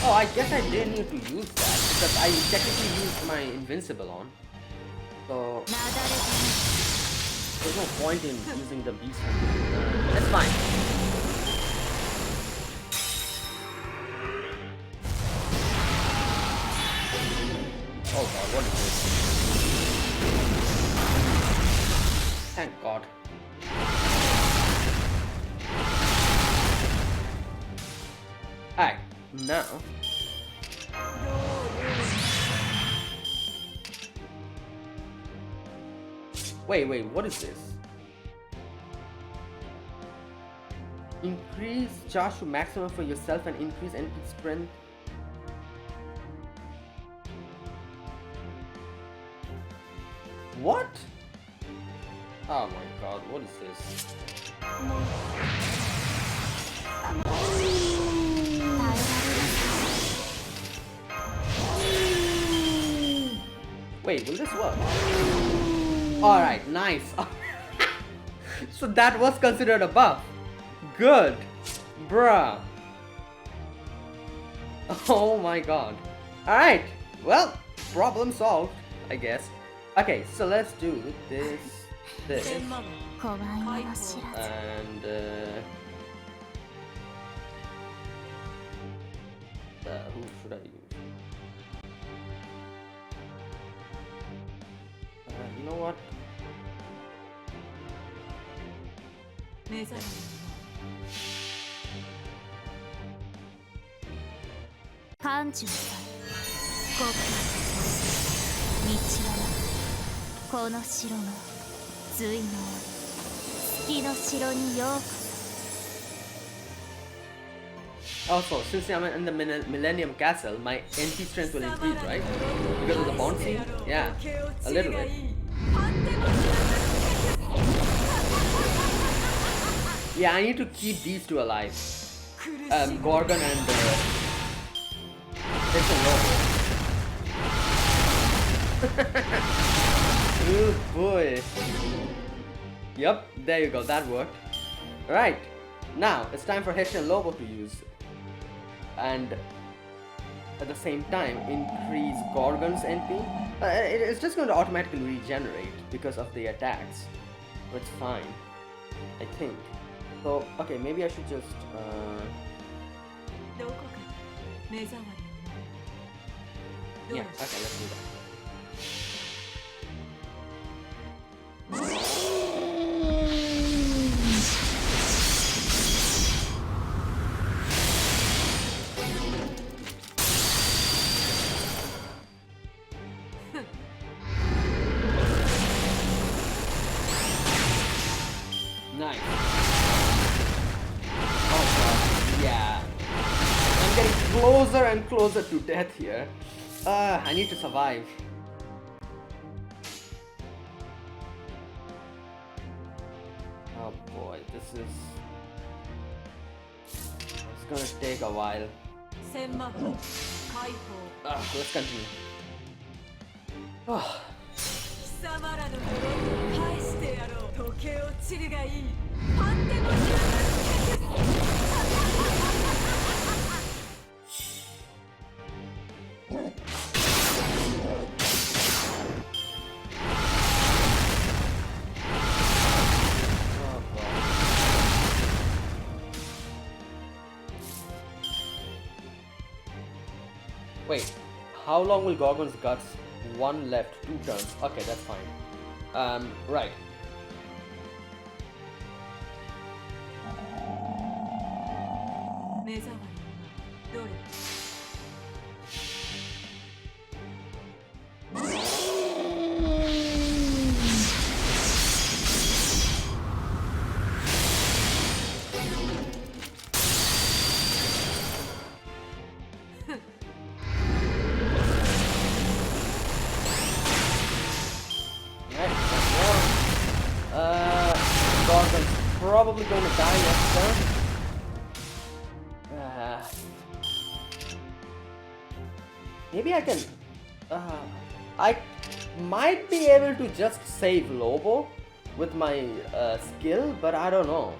Oh, I guess I didn't need to use that because I technically used my invincible on. So there's no point in using the beast. That's fine. Oh god, what is this? Thank god. Alright, now. Wait, what is this? Increase charge to maximum for yourself and increase NP strength. What? Oh my god, what is this? Wait, will this work? Alright, nice. So that was considered a buff. Good. Bruh. Oh my god. Alright, well, problem solved, I guess. Okay, so let's do this, and who should I use? You know what? Also, since I'm in the Millennium Castle, my NP strength will increase, right? Because of the bouncy? Yeah, a little bit. Yeah, I need to keep these two alive. Gorgon and Oh boy. Yep, there you go, that worked. Right, now it's time for Hessian Lobo to use. And at the same time, increase Gorgon's NP. It's just going to automatically regenerate because of the attacks. It's fine, I think. So, okay, maybe I should just yeah, okay, let's do that. Nice. Oh god, yeah. I'm getting closer and closer to death here. I need to survive. Oh boy, this is... It's gonna take a while. Let's continue. Oh. Wait, how long will Gorgon's Guts? One left, 2 turns. Okay, that's fine. Right. Gorgon's probably going to die next turn. Maybe I can... I might be able to just save Lobo with my skill, but I don't know.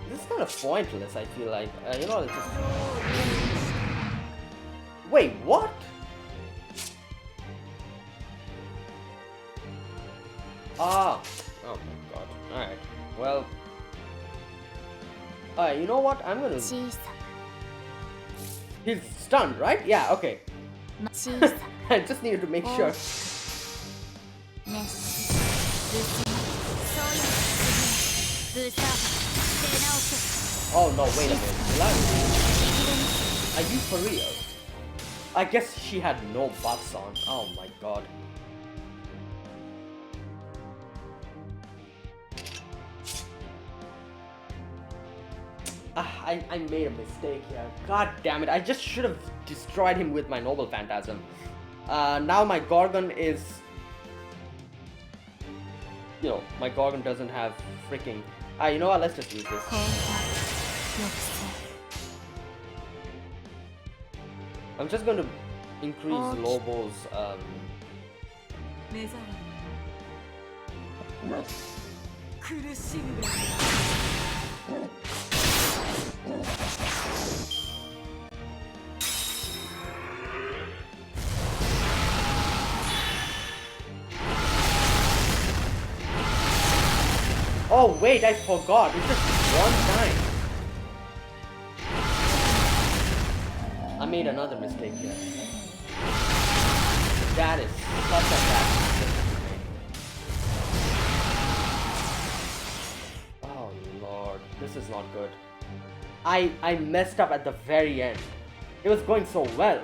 This is kind of pointless, I feel like. You know, it's just... Wait, what? Oh my god. Alright. Well. Alright, you know what? I'm gonna. He's stunned, right? Yeah, okay. I just needed to make sure. Oh no, wait a minute. Are you for real? I guess she had no buffs on. Oh my god. I made a mistake here. God damn it. I just should have destroyed him with my Noble Phantasm. Now my Gorgon is... You know, my Gorgon doesn't have freaking... you know what? Let's just use this. I'm just going to increase Lobo's... Oh wait, I forgot. It's just one time. I made another mistake here. That is such a bad mistake to make. Oh lord, this is not good. I messed up at the very end. It was going so well.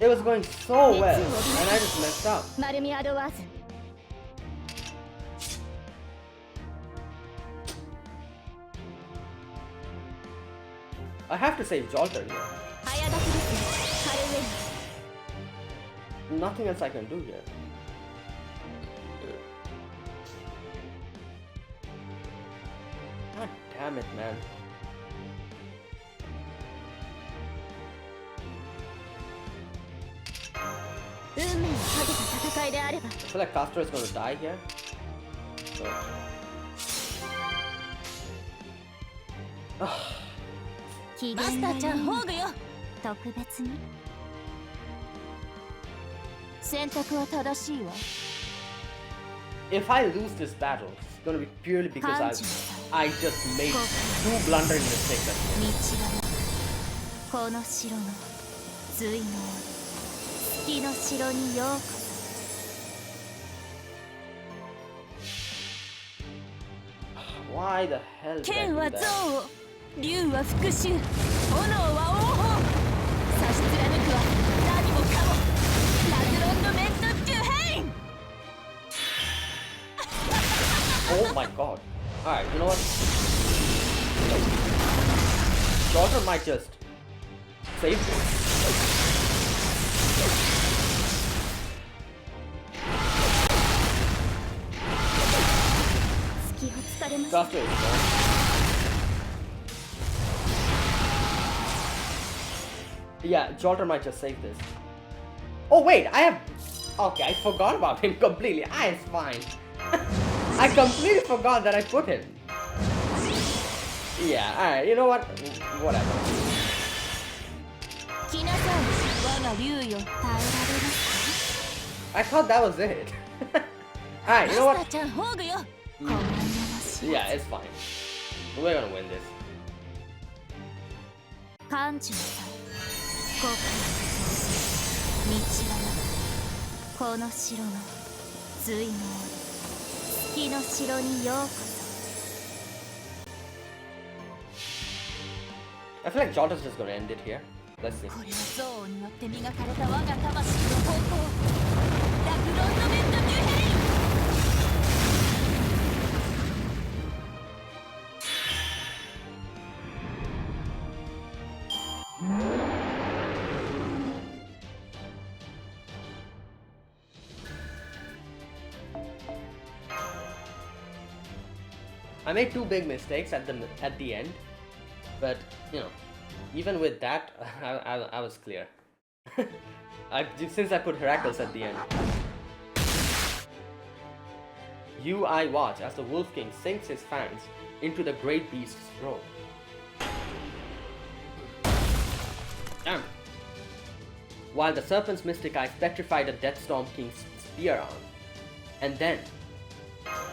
It was going so well, and I just messed up. I have to save Jolter here. Nothing else I can do here. God damn it, man. I feel like Castor is going to die here. So. If I lose this battle, it's going to be purely because I just made 2 blundering mistakes at the end. Why the hell did I do that? Oh my god. Alright, you know what? Daughter might just save this. Castor is gone. Yeah, Jolter might just save this. Oh wait, I have... Okay, I forgot about him completely. It's fine. I completely forgot that I put him. Yeah, alright, you know what? Whatever. I thought that was it. Alright, you know what? Yeah, it's fine. We're gonna win this. I feel like Jolter's just gonna end it here. Let's see. I made 2 big mistakes at the end, but you know, even with that, I was clear. Since I put Heracles at the end. I watch as the Wolf King sinks his fangs into the great beast's throat. Damn. while the serpent's mystic eyes petrified the Deathstorm King's spear arm. And then,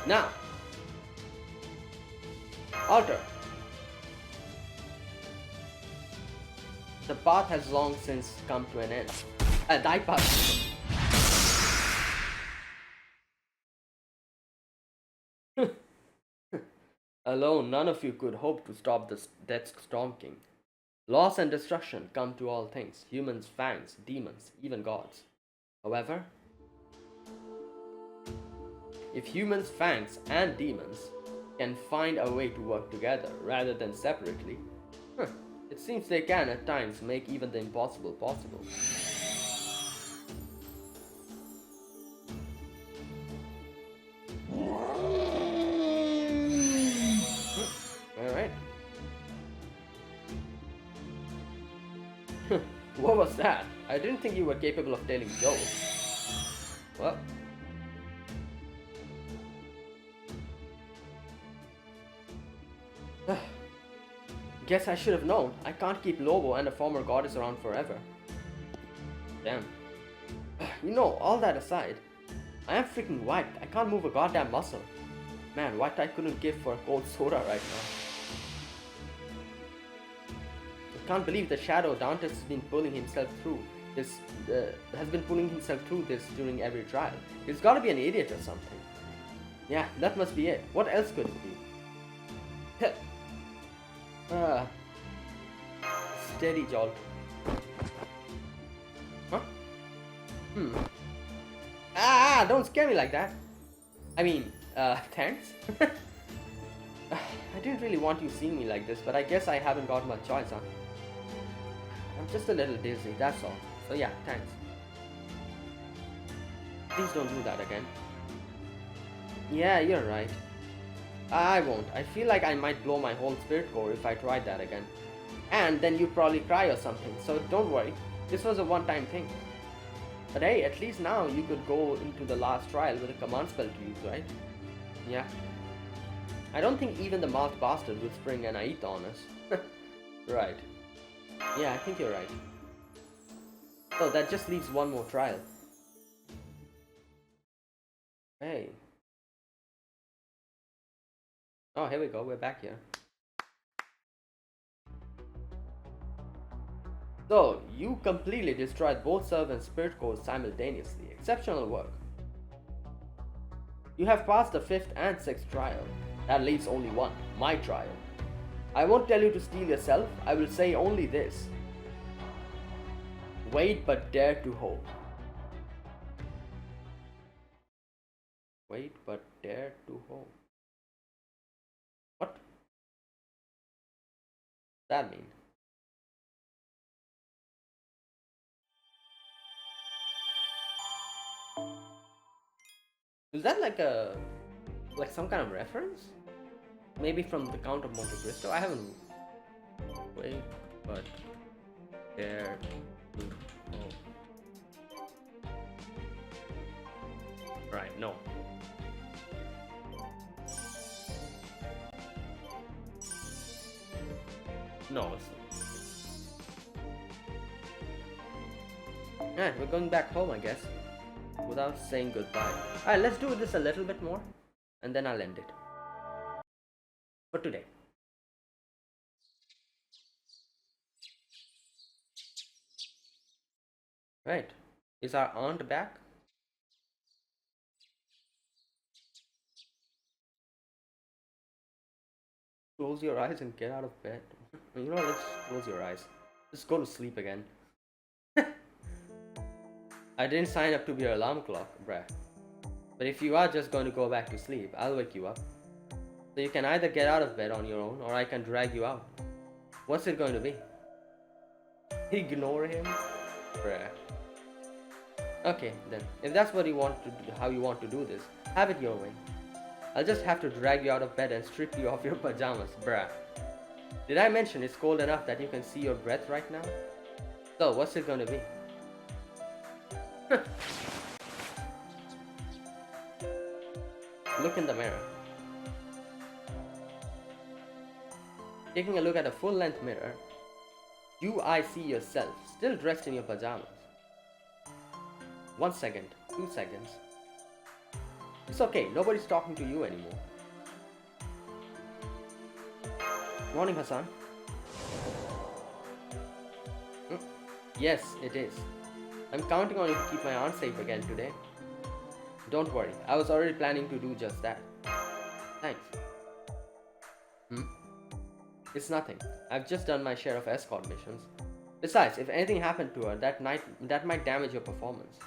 now, altar. The path has long since come to an end. Thy path. Alone, none of you could hope to stop the Death Storm King. Loss and destruction come to all things, humans, fangs, demons, even gods. However, if humans, fangs, and demons can find a way to work together rather than separately, it seems they can at times make even the impossible possible. Alright. What was that? I didn't think you were capable of telling jokes. Well. Guess I should have known. I can't keep Lobo and a former goddess around forever. Damn. You know, all that aside, I am freaking wiped. I can't move a goddamn muscle. Man, what I couldn't give for a cold soda right now. I can't believe the shadow Dantes has been pulling himself through this. During every trial. He's got to be an idiot or something. Yeah, that must be it. What else could it be? Steady jolt. Huh? Don't scare me like that. I mean, thanks. I didn't really want you seeing me like this, but I guess I haven't got much choice, huh? I'm just a little dizzy, that's all. So yeah, thanks. Please don't do that again. Yeah, you're right. I won't. I feel like I might blow my whole spirit core if I tried that again. And then you'd probably cry or something, so don't worry. This was a one-time thing. But hey, at least now you could go into the last trial with a command spell to use, right? Yeah. I don't think even the mouthed bastard will spring an Aita on us. Right. Yeah, I think you're right. So that just leaves one more trial. Hey. Oh, here we go, we're back here. So, you completely destroyed both Serv and Spirit cores simultaneously. Exceptional work. You have passed the 5th and 6th trial. That leaves only one, my trial. I won't tell you to steel yourself, I will say only this. Wait but dare to hope. Wait but dare to hope. What does that mean? Is that like some kind of reference? Maybe from the Count of Monte Cristo? I haven't. Wait but dare to hope. Right, no. No, Alright, we're going back home, I guess. Without saying goodbye. Alright, let's do this a little bit more. And then I'll end it. For today. Right. Is our aunt back? Close your eyes and get out of bed. You know, let's close your eyes. Just go to sleep again. I didn't sign up to be your alarm clock, bruh. But if you are just going to go back to sleep, I'll wake you up. So you can either get out of bed on your own, or I can drag you out. What's it going to be? Ignore him? Bruh. Okay, then. If that's what you want to do, how you want to do this, have it your way. I'll just have to drag you out of bed and strip you of your pajamas, bruh. Did I mention it's cold enough that you can see your breath right now? So, what's it going to be? Look in the mirror. Taking a look at a full-length mirror, I see yourself, still dressed in your pajamas. 1 second, 2 seconds. It's okay, nobody's talking to you anymore. Morning, Hassan. Yes, it is. I'm counting on you to keep my aunt safe again today. Don't worry, I was already planning to do just that. Thanks. It's nothing. I've just done my share of escort missions. Besides, if anything happened to her that night, that might damage your performance.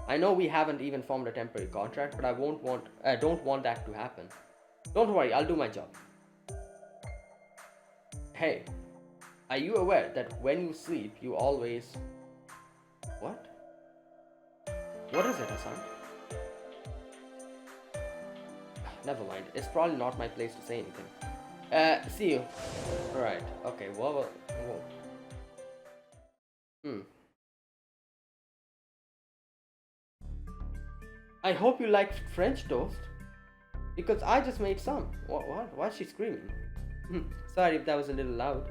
I know we haven't even formed a temporary contract, but I don't want that to happen. Don't worry, I'll do my job. Hey, are you aware that when you sleep, you always... What? What is it, Hassan? Never mind, it's probably not my place to say anything. See you. Right, okay, whoa. I hope you liked French toast. Because I just made some. What? Why is she screaming? Sorry if that was a little loud.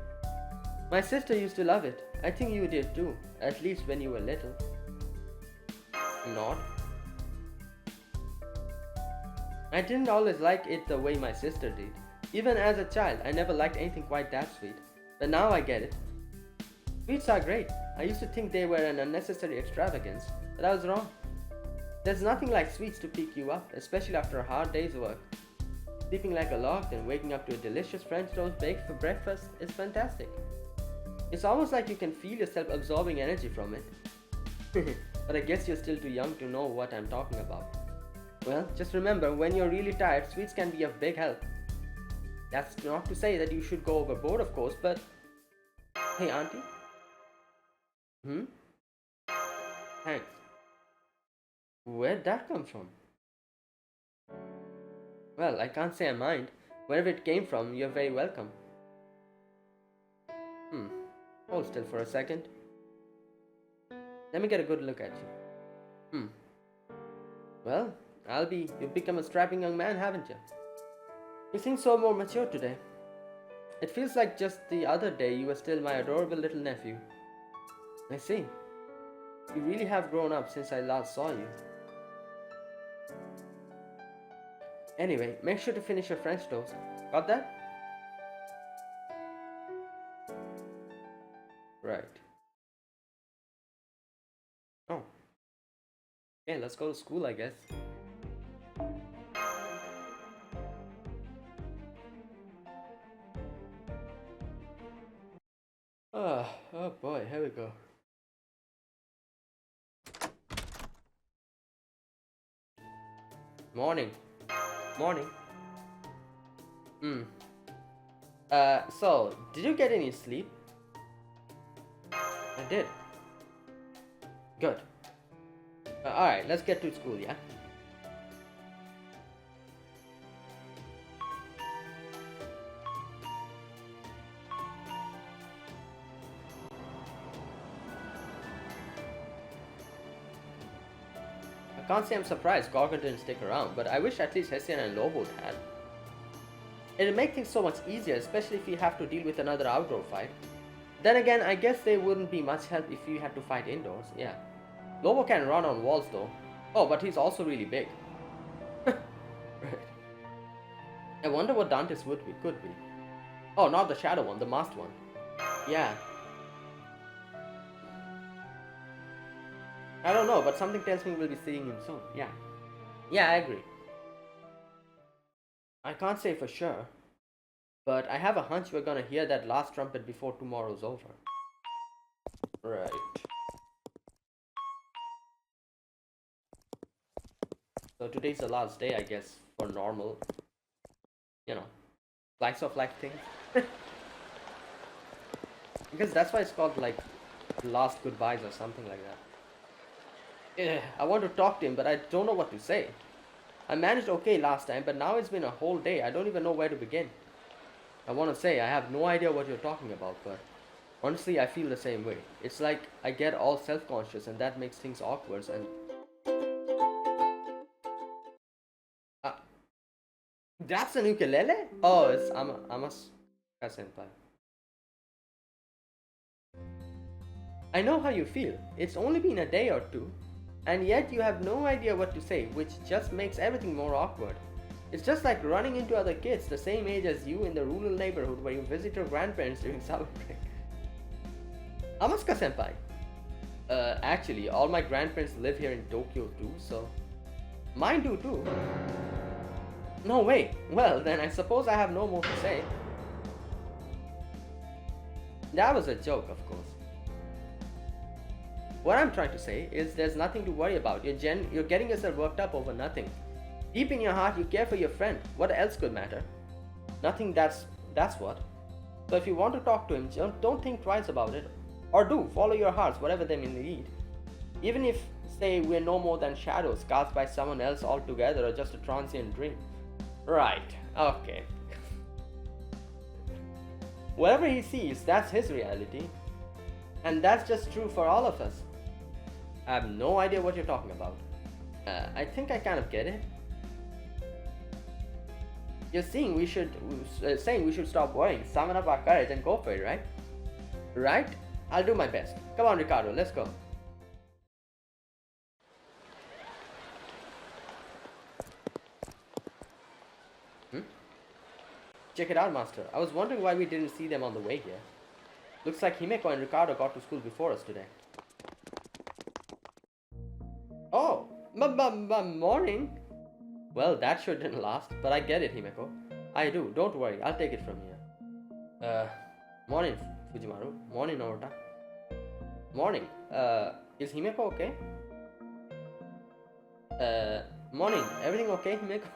My sister used to love it. I think you did too. At least when you were little. Not. I didn't always like it the way my sister did. Even as a child, I never liked anything quite that sweet. But now I get it. Sweets are great. I used to think they were an unnecessary extravagance, but I was wrong. There's nothing like sweets to pick you up, especially after a hard day's work. Sleeping like a log, then waking up to a delicious French toast baked for breakfast is fantastic. It's almost like you can feel yourself absorbing energy from it. But I guess you're still too young to know what I'm talking about. Well, just remember, when you're really tired, sweets can be of big help. That's not to say that you should go overboard, of course, but... Hey, Auntie? Thanks. Where'd that come from? Well, I can't say I mind. Wherever it came from, you're very welcome. Hold still for a second. Let me get a good look at you. Well, you've become a strapping young man, haven't you? You seem so more mature today. It feels like just the other day you were still my adorable little nephew. I see. You really have grown up since I last saw you. Anyway, make sure to finish your French toast. Got that? Right. Oh. Okay, let's go to school, I guess. Oh boy, here we go. Morning. Morning. So, did you get any sleep? I did. Good. Alright, let's get to school, yeah? I can't say I'm surprised Gorgon didn't stick around, but I wish at least Hessian and Lobo had. It'd make things so much easier, especially if you have to deal with another outdoor fight. Then again, I guess there wouldn't be much help if you had to fight indoors, yeah. Lobo can run on walls though. Oh, but he's also really big. Right. I wonder what Dante's could be. Oh, not the shadow one, the masked one. Yeah. I don't know, but something tells me we'll be seeing him soon. Yeah. Yeah, I agree. I can't say for sure, but I have a hunch we're gonna hear that last trumpet before tomorrow's over. Right. So today's the last day, I guess, for normal, slice of life things. Because that's why it's called like last goodbyes or something like that. I want to talk to him, but I don't know what to say. I managed okay last time, but now it's been a whole day. I don't even know where to begin. I want to say I have no idea what you're talking about, but honestly, I feel the same way. It's like I get all self-conscious, and that makes things awkward. And that's an ukulele? Oh, it's Amos senpai. I know how you feel. It's only been a day or two. And yet you have no idea what to say, which just makes everything more awkward. It's just like running into other kids the same age as you in the rural neighborhood where you visit your grandparents during summer break. Amaska senpai. Actually, all my grandparents live here in Tokyo too, so mine do too. No way. Well, then I suppose I have no more to say. That was a joke, of course. What I'm trying to say is there's nothing to worry about. You're getting yourself worked up over nothing. Deep in your heart, you care for your friend. What else could matter? Nothing, that's what. So if you want to talk to him, don't think twice about it. Or do, follow your hearts, whatever they may lead. Even if, say, we're no more than shadows cast by someone else altogether or just a transient dream. Right, okay. Whatever he sees, that's his reality. And that's just true for all of us. I have no idea what you're talking about. I think I kind of get it. You're saying we should stop worrying, summon up our courage and go for it, right? Right? I'll do my best. Come on, Ricardo, let's go. Check it out, Master. I was wondering why we didn't see them on the way here. Looks like Himeko and Ricardo got to school before us today. Oh, morning. Well, that sure didn't last, but I get it, Himeko. I do, don't worry, I'll take it from here. Morning, Fujimaru. Morning, Naruto. Morning. Is Himeko okay? Morning. Everything okay, Himeko?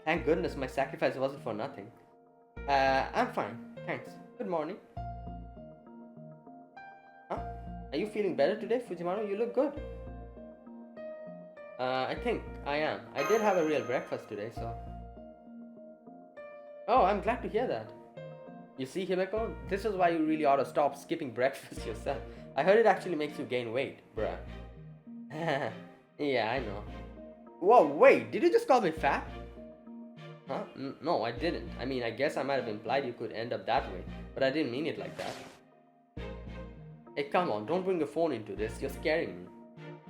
Thank goodness my sacrifice wasn't for nothing. I'm fine, thanks. Good morning. Huh? Are you feeling better today, Fujimaru? You look good. I think I am. I did have a real breakfast today, so... Oh, I'm glad to hear that. You see, Himeko, this is why you really ought to stop skipping breakfast yourself. I heard it actually makes you gain weight, bruh. Yeah, I know. Whoa, wait, did you just call me fat? Huh? No, I didn't. I mean, I guess I might have implied you could end up that way, but I didn't mean it like that. Hey, come on, don't bring your phone into this. You're scaring me.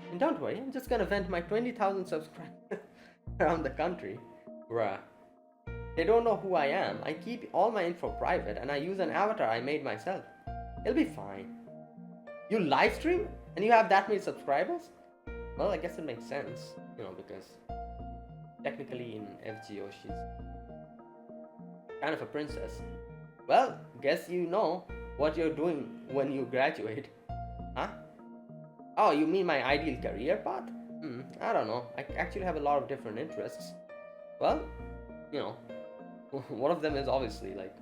And don't worry, I'm just gonna vent my 20,000 subscribers around the country. Bruh. They don't know who I am. I keep all my info private and I use an avatar I made myself. It'll be fine. You live stream and you have that many subscribers? Well, I guess it makes sense, you know, because technically in FGO she's kind of a princess. Well, guess you know what you're doing when you graduate. Huh? Oh, you mean my ideal career path? I don't know. I actually have a lot of different interests. Well, you know, one of them is obviously like...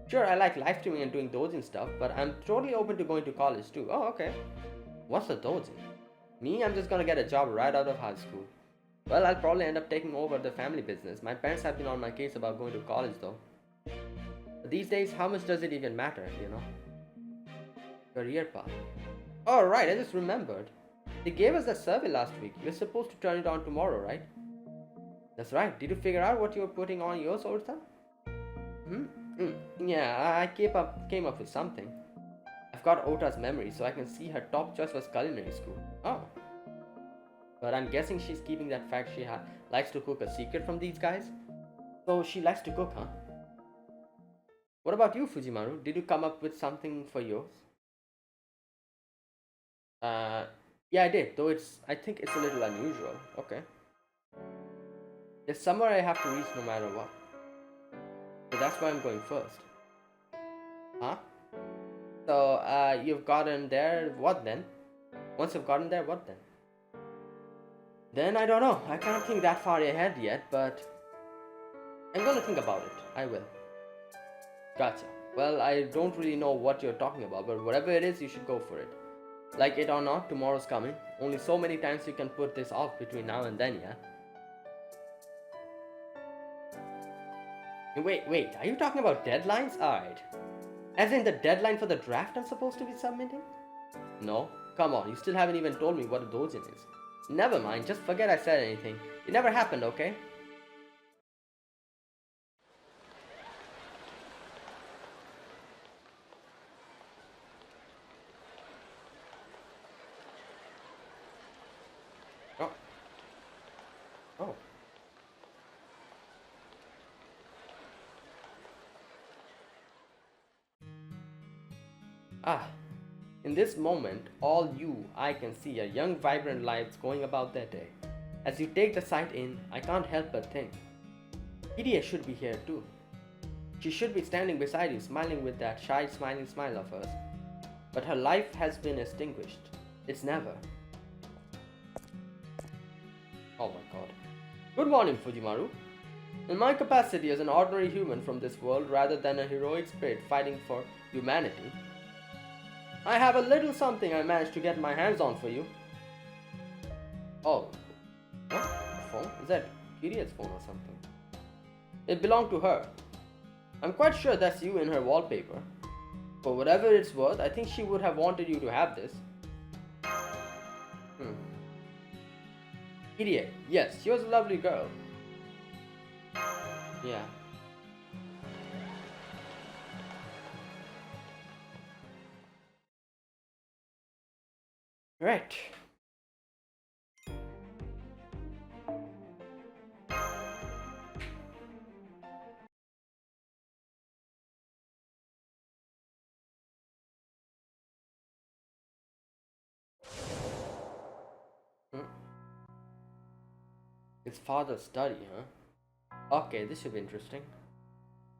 Sure, I like live streaming and doing doujin stuff, but I'm totally open to going to college too. Oh, okay. What's a doujin? Me, I'm just gonna get a job right out of high school. Well, I'll probably end up taking over the family business. My parents have been on my case about going to college though. But these days, how much does it even matter, you know? Career path. Oh, right, I just remembered. They gave us a survey last week. We're supposed to turn it on tomorrow, right? That's right. Did you figure out what you were putting on yours, Orta? Yeah, I came up with something. I've got Ota's memory, so I can see her top choice was culinary school. Oh. But I'm guessing she's keeping that fact she likes to cook a secret from these guys? So she likes to cook, huh? What about you, Fujimaru? Did you come up with something for yours? Yeah, I did, though I think it's a little unusual. Okay. There's somewhere I have to reach no matter what. So that's why I'm going first. Huh? So, you've gotten there, what then? Once you've gotten there, what then? Then I don't know. I can't think that far ahead yet, but I'm gonna think about it. I will. Gotcha. Well, I don't really know what you're talking about, but whatever it is, you should go for it. Like it or not, tomorrow's coming. Only so many times you can put this off between now and then, yeah? Wait, are you talking about deadlines? Alright. As in the deadline for the draft I'm supposed to be submitting? No. Come on, you still haven't even told me what a doujin is. Never mind, just forget I said anything. It never happened, okay? Oh. Oh. Ah. In this moment, I can see are young, vibrant lives going about their day. As you take the sight in, I can't help but think, Idia should be here too. She should be standing beside you, smiling with that shy, smiling smile of hers. But her life has been extinguished. It's never. Oh my god. Good morning, Fujimaru. In my capacity as an ordinary human from this world rather than a heroic spirit fighting for humanity, I have a little something I managed to get my hands on for you. Oh. What? A phone? Is that Kiria's phone or something? It belonged to her. I'm quite sure that's you in her wallpaper. For whatever it's worth, I think she would have wanted you to have this. Kiria, yes, she was a lovely girl. Yeah. Right. His father's study, huh? Okay, this should be interesting.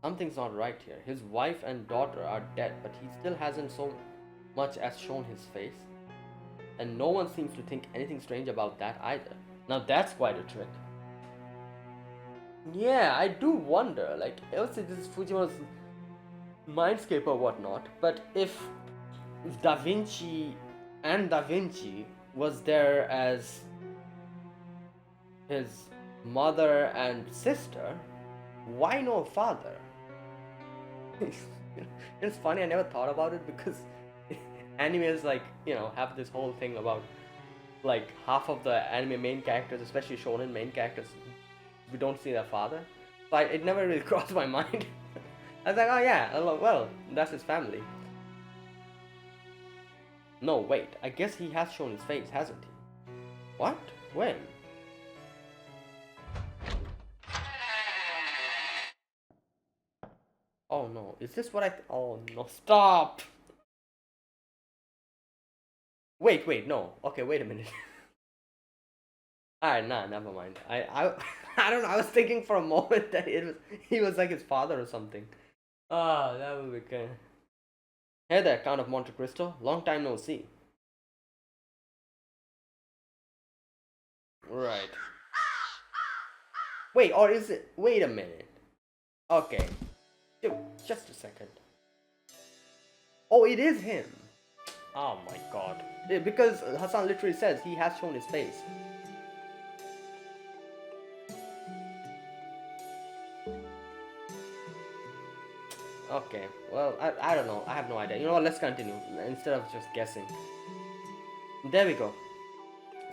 Something's not right here. His wife and daughter are dead, but he still hasn't so much as shown his face. And no one seems to think anything strange about that either. Now that's quite a trick. Yeah, I do wonder, like, obviously this is Fujima's mindscape or whatnot, but if Da Vinci and Da Vinci was there as his mother and sister, why no father? It's funny, I never thought about it because animes, like, have this whole thing about, like, half of the anime main characters, especially shonen main characters, we don't see their father. So it never really crossed my mind. I was like, oh yeah, well, that's his family. No, wait, I guess he has shown his face, hasn't he? What? When? Oh no, is this what oh no, stop! Wait, no. Okay, wait a minute. Alright, nah, never mind. I don't know, I was thinking for a moment that he was like his father or something. Ah, that would be good. Hey there, Count of Monte Cristo. Long time no see. Right. Wait, or is it? Wait a minute. Okay. Dude, just a second. Oh, it is him. Oh my god. Yeah, because Hassan literally says he has shown his face. Okay, well, I don't know. I have no idea. You know what? Let's continue instead of just guessing. There we go.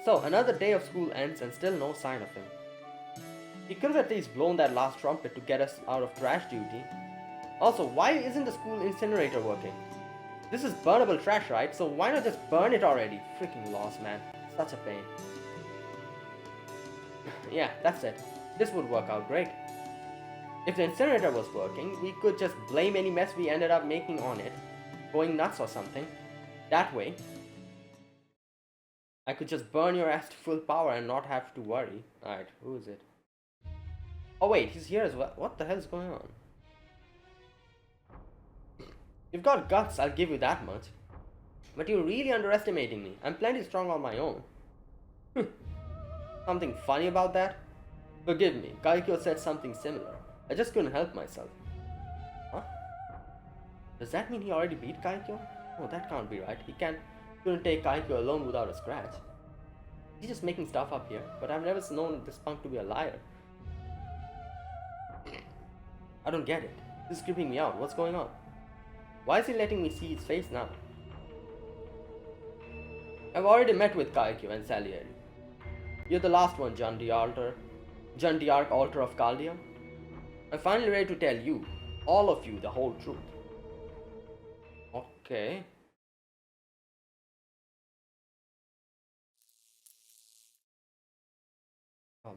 So, another day of school ends and still no sign of him. He could have at least blown that last trumpet to get us out of trash duty. Also, why isn't the school incinerator working? This is burnable trash, right? So why not just burn it already? Freaking lost, man. Such a pain. Yeah, that's it. This would work out great. If the incinerator was working, we could just blame any mess we ended up making on it, going nuts or something. That way, I could just burn your ass to full power and not have to worry. Alright, who is it? Oh wait, he's here as well. What the hell is going on? You've got guts, I'll give you that much. But you're really underestimating me. I'm plenty strong on my own. Something funny about that? Forgive me, Kaikyo said something similar. I just couldn't help myself. Huh? Does that mean he already beat Kaikyo? Oh, that can't be right. He couldn't take Kaikyo alone without a scratch. He's just making stuff up here, but I've never known this punk to be a liar. I don't get it. This is creeping me out. What's going on? Why is he letting me see his face now? I've already met with Kaikyo and Salieri. You're the last one, Jun Diarch Altar of Chaldia. I'm finally ready to tell you, all of you, the whole truth. Okay.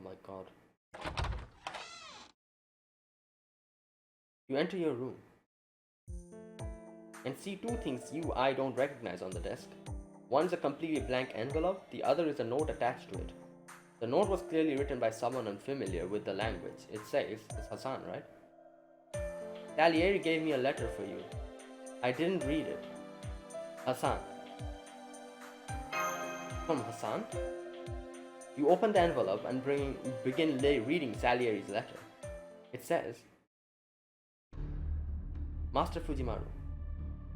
my god. You enter your room and see two things I don't recognize on the desk. One is a completely blank envelope, the other is a note attached to it. The note was clearly written by someone unfamiliar with the language. It says, it's Hassan, right? Salieri gave me a letter for you. I didn't read it. Hassan. From Hassan? You open the envelope and begin reading Salieri's letter. It says, Master Fujimaru,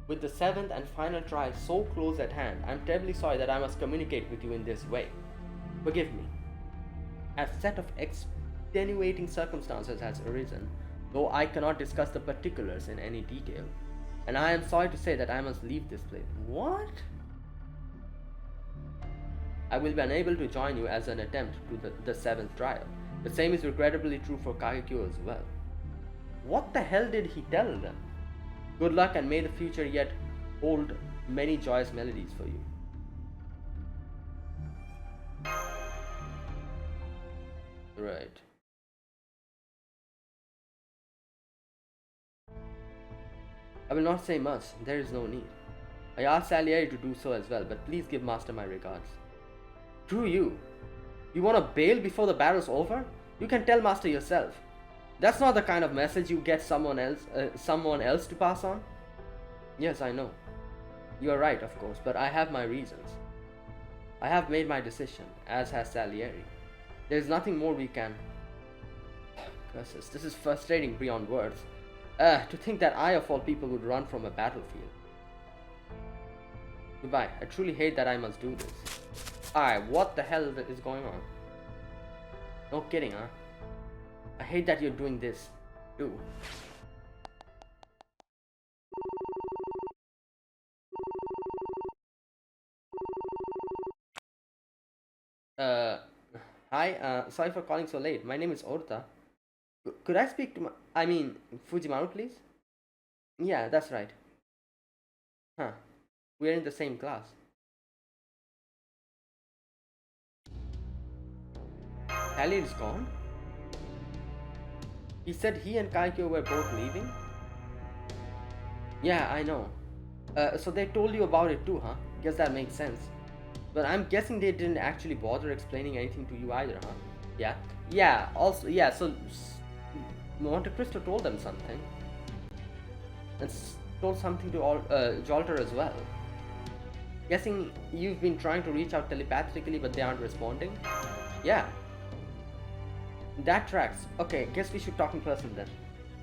with the 7th and final trial so close at hand, I am terribly sorry that I must communicate with you in this way. Forgive me. A set of extenuating circumstances has arisen, though I cannot discuss the particulars in any detail, and I am sorry to say that I must leave this place. What? I will be unable to join you as an attempt to the 7th trial. The same is regrettably true for Kagekyo as well. What the hell did he tell them? Good luck, and may the future yet hold many joyous melodies for you. Right. I will not say much, there is no need. I asked Salieri to do so as well, but please give Master my regards. True you. You want to bail before the battle's over? You can tell Master yourself. That's not the kind of message you get someone else to pass on. Yes, I know. You are right, of course, but I have my reasons. I have made my decision, as has Salieri. There is nothing more we can... Curses, this is frustrating beyond words. To think that I of all people would run from a battlefield. Goodbye. I truly hate that I must do this. Alright, what the hell is going on? No kidding, huh? I hate that you're doing this, too. Hi, sorry for calling so late. My name is Orta. Could I speak to Fujimaru, please? Yeah, that's right. Huh. We're in the same class. Elliot is gone? He said he and Kaikyo were both leaving? Yeah, I know. So they told you about it too, huh? Guess that makes sense. But I'm guessing they didn't actually bother explaining anything to you either, huh? Yeah? Yeah, also, yeah, so Monte Cristo told them something. And told something to Jolter as well. Guessing you've been trying to reach out telepathically but they aren't responding? Yeah. That tracks. Okay, guess we should talk in person then.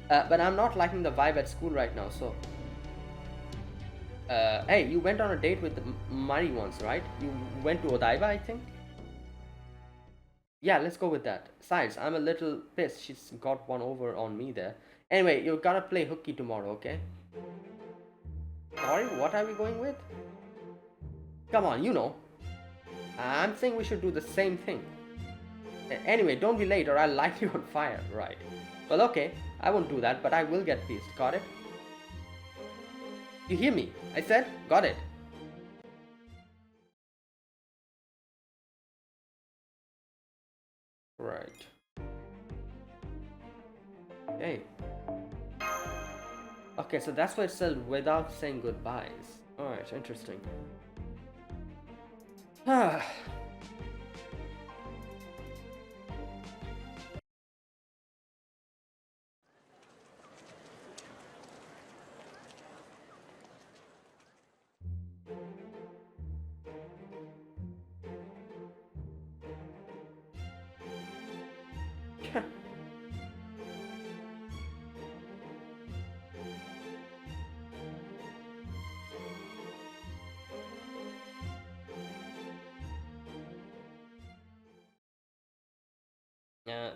But I'm not liking the vibe at school right now, so... hey, you went on a date with Mari once, right? You went to Odaiba, I think? Yeah, let's go with that. Besides, I'm a little pissed she's got one over on me there. Anyway, you gotta play hooky tomorrow, okay? Sorry, what are we going with? Come on, you know. I'm saying we should do the same thing. Anyway, don't be late or I'll light you on fire. Right. Well, okay. I won't do that, but I will get pissed. Got it? You hear me? I said, got it. Right. Okay. Okay, so that's what it said without saying goodbyes. Alright, interesting.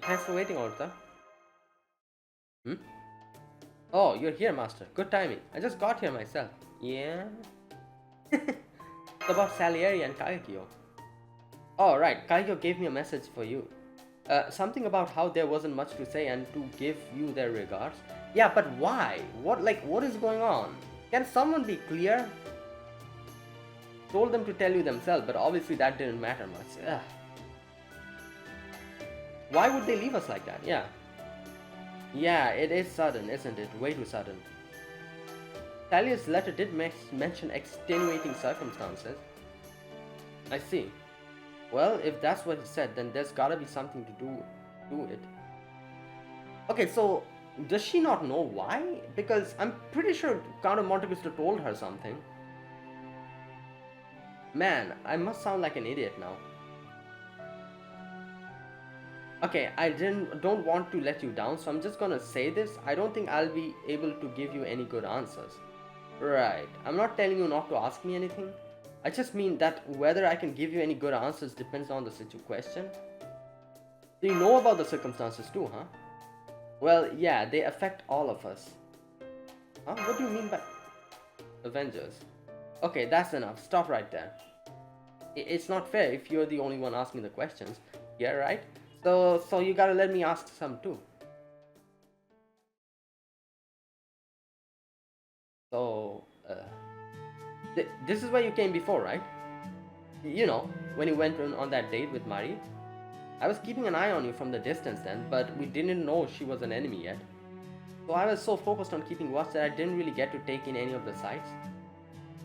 Thanks for waiting, Orta. Oh, you're here, Master. Good timing. I just got here myself. Yeah? It's about Salieri and Kagekyo. Oh, right. Kagekyo gave me a message for you. Something about how there wasn't much to say and to give you their regards. Yeah, but why? What is going on? Can someone be clear? Told them to tell you themselves, but obviously that didn't matter much. Ugh. Why would they leave us like that? Yeah. Yeah, it is sudden, isn't it? Way too sudden. Talia's letter did mention extenuating circumstances. I see. Well, if that's what he said, then there's gotta be something to do it. Okay, so does she not know why? Because I'm pretty sure Count of Monte Cristo told her something. Man, I must sound like an idiot now. Okay, I don't want to let you down, so I'm just gonna say this. I don't think I'll be able to give you any good answers. Right. I'm not telling you not to ask me anything. I just mean that whether I can give you any good answers depends on the question. So you know about the circumstances too, huh? Well, yeah, they affect all of us. Huh? What do you mean by Avengers? Okay, that's enough. Stop right there. It's not fair if you're the only one asking the questions. Yeah, right? So you gotta let me ask some too. So, this is where you came before, right? You know, when you went on that date with Mari. I was keeping an eye on you from the distance then, but we didn't know she was an enemy yet. So I was so focused on keeping watch that I didn't really get to take in any of the sights.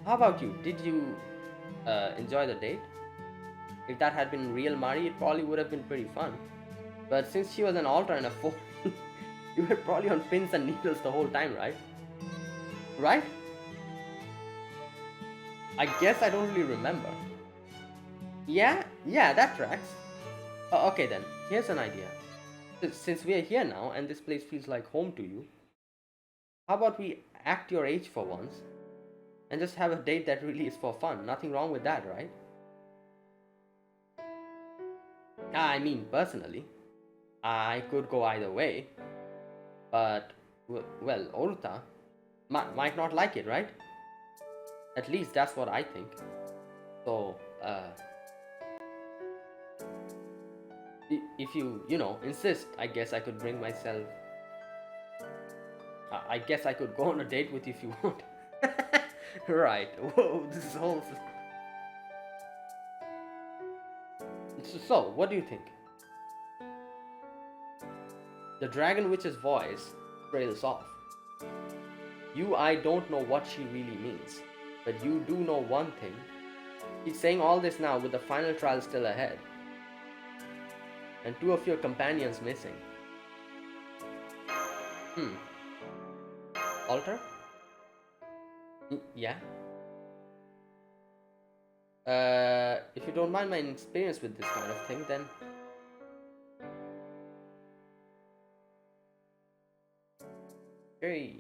How about you? Did you enjoy the date? If that had been real Mari, it probably would have been pretty fun. But since she was an altar and a fool, you were probably on pins and needles the whole time, right? Right? I guess I don't really remember. Yeah, that tracks. Okay then, here's an idea. Since we are here now and this place feels like home to you, how about we act your age for once and just have a date that really is for fun? Nothing wrong with that, right? I mean, personally, I could go either way, but, well, Oruta might not like it, right? At least that's what I think. So, if you insist, I guess I could bring myself. I guess I could go on a date with you if you want. Right. Whoa, this whole. So, what do you think? The Dragon Witch's voice trails off. I don't know what she really means, but you do know one thing. She's saying all this now with the final trial still ahead, and two of your companions missing. Alter? Yeah? If you don't mind my experience with this kind of thing, then... Hey.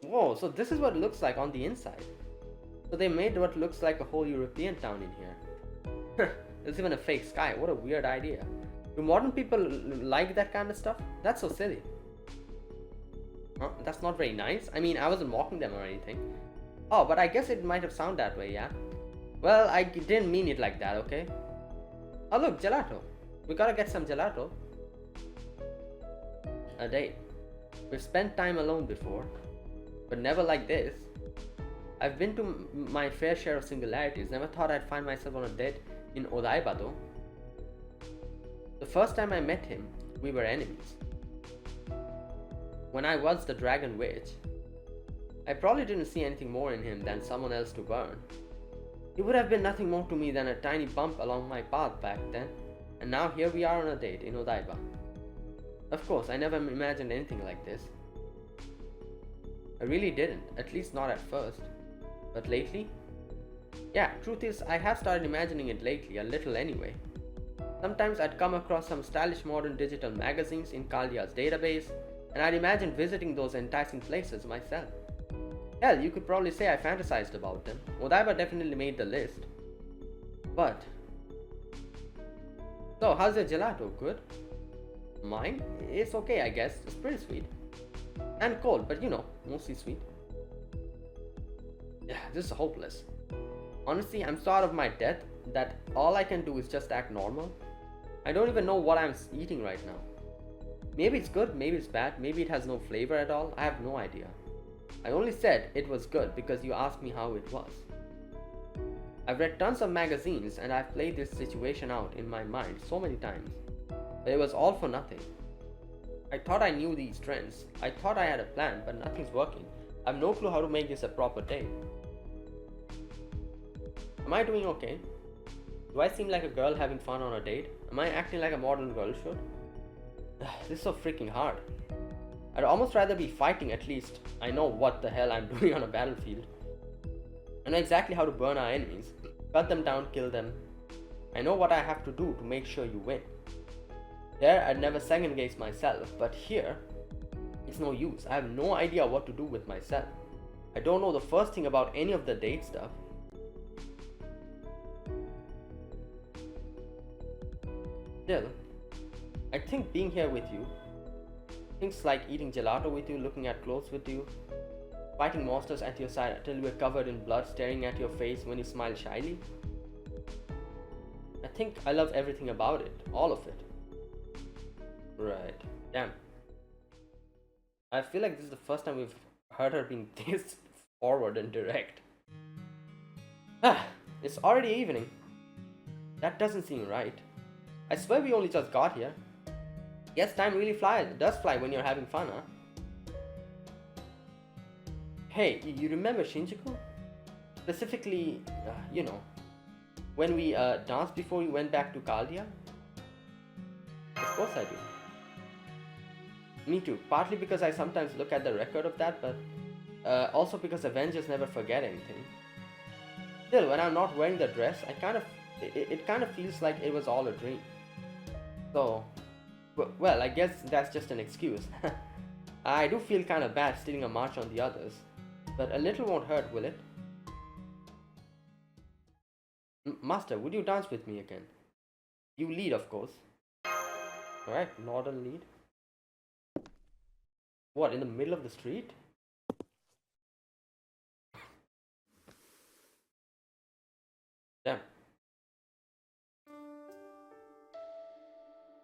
Whoa, so this is what it looks like on the inside. So they made what looks like a whole European town in here. There's even a fake sky. What a weird idea. Do modern people like that kind of stuff? That's so silly. Huh? That's not very nice. I mean, I wasn't mocking them or anything. Oh, but I guess it might have sounded that way, yeah? Well, I didn't mean it like that, okay? Oh look, gelato. We gotta get some gelato. A date. We've spent time alone before, but never like this. I've been to my fair share of singularities. Never thought I'd find myself on a date in Odaiba though. The first time I met him, we were enemies. When I was the Dragon Witch, I probably didn't see anything more in him than someone else to burn. He would have been nothing more to me than a tiny bump along my path back then, and now here we are on a date in Odaiba. Of course, I never imagined anything like this. I really didn't, at least not at first. But lately? Yeah, truth is, I have started imagining it lately, a little anyway. Sometimes I'd come across some stylish modern digital magazines in Kaldia's database, and I'd imagine visiting those enticing places myself. Hell, you could probably say I fantasized about them. Odaiba definitely made the list. But... So, how's your gelato? Good? Mine? It's okay, I guess. It's pretty sweet. And cold, but mostly sweet. Yeah, this is hopeless. Honestly, I'm so out of my depth that all I can do is just act normal. I don't even know what I'm eating right now. Maybe it's good, maybe it's bad, maybe it has no flavor at all. I have no idea. I only said it was good because you asked me how it was. I've read tons of magazines and I've played this situation out in my mind so many times, but it was all for nothing. I thought I knew these trends. I thought I had a plan, but nothing's working. I have no clue how to make this a proper date. Am I doing okay? Do I seem like a girl having fun on a date? Am I acting like a modern girl should? This is so freaking hard. I'd almost rather be fighting. At least I know what the hell I'm doing on a battlefield. I know exactly how to burn our enemies, cut them down, kill them. I know what I have to do to make sure you win. There, I'd never second guess myself, but here, it's no use. I have no idea what to do with myself. I don't know the first thing about any of the date stuff. Still, I think being here with you, things like eating gelato with you, looking at clothes with you, fighting monsters at your side until we're covered in blood, staring at your face when you smile shyly. I think I love everything about it, all of it. Right, damn. I feel like this is the first time we've heard her being this forward and direct. It's already evening. That doesn't seem right. I swear we only just got here. Yes, time really does fly when you're having fun, huh? Hey, you remember Shinjuku? Specifically, when we danced before we went back to Caldia? Of course I do. Me too, partly because I sometimes look at the record of that, but also because Avengers never forget anything. Still, when I'm not wearing the dress, it kind of feels like it was all a dream. So, well, I guess that's just an excuse. I do feel kind of bad stealing a march on the others, but a little won't hurt, will it? Master, would you dance with me again? You lead, of course. Alright, Northern lead. What, in the middle of the street? Damn.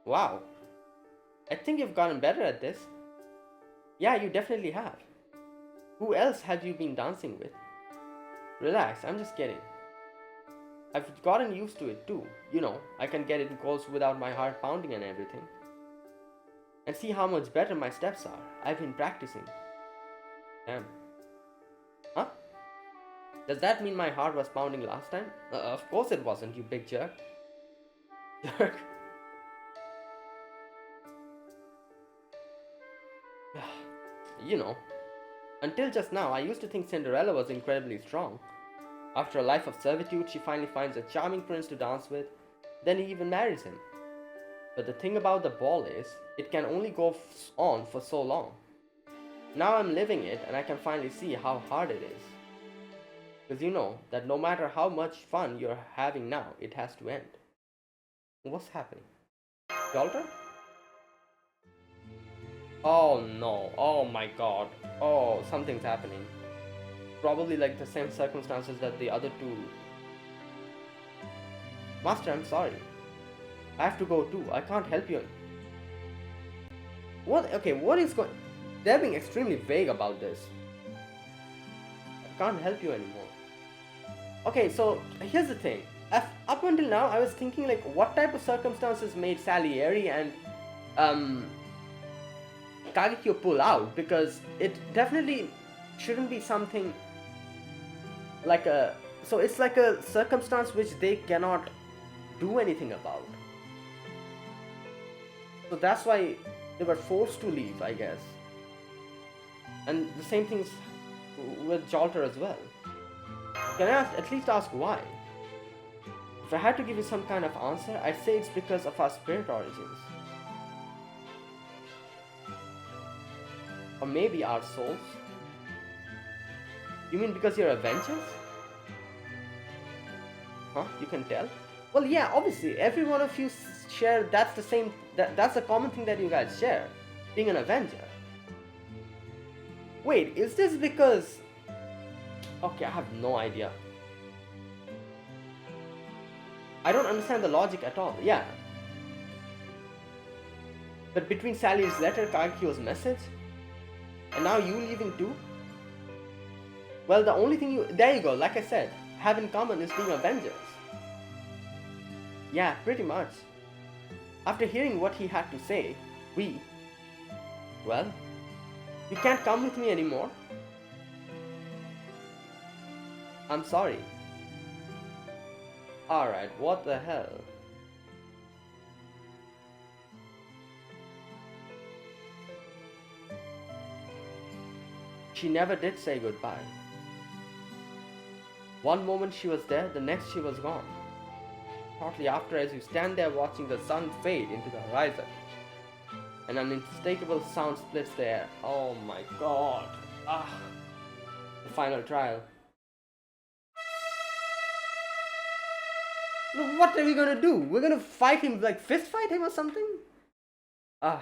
Wow. I think you've gotten better at this. Yeah, you definitely have. Who else have you been dancing with? Relax, I'm just kidding. I've gotten used to it too. I can get in calls without my heart pounding and everything. And see how much better my steps are. I've been practicing. Damn. Huh? Does that mean my heart was pounding last time? Of course it wasn't, you big jerk. Jerk. Until just now, I used to think Cinderella was incredibly strong. After a life of servitude, she finally finds a charming prince to dance with, then he even marries him. But the thing about the ball is, it can only go on for so long. Now I'm living it and I can finally see how hard it is. Because you know that no matter how much fun you're having now, it has to end. What's happening? Walter? Oh no, oh my god, oh, something's happening. Probably like the same circumstances that the other two. Master, I'm sorry. I have to go too, I can't help you. What? Okay, what is going... They're being extremely vague about this. I can't help you anymore. Okay, so here's the thing. Up until now, I was thinking like what type of circumstances made Salieri and Kagekyo pull out, because it definitely shouldn't be something like a... So it's like a circumstance which they cannot do anything about. So that's why they were forced to leave, I guess. And the same things with Jolter as well. Can I at least ask why? If I had to give you some kind of answer, I'd say it's because of our spirit origins. Or maybe our souls. You mean because you're Avengers? Huh? You can tell? Well, yeah, obviously, every one of you share, that's the same, that's a common thing that you guys share, being an Avenger. Wait, is this because... Okay, I have no idea. I don't understand the logic at all, yeah. But between Sally's letter, Kagekyo's message, and now you leaving too? Well, the only thing you... There you go, like I said. have in common is being Avengers. Yeah, pretty much. After hearing what he had to say, well, you can't come with me anymore. I'm sorry. Alright, what the hell? She never did say goodbye. One moment she was there, the next she was gone. Shortly after, as you stand there watching the sun fade into the horizon, and an unmistakable sound splits the air. Oh my god. The final trial. What are we gonna do? We're gonna fight him, like fist fight him or something? The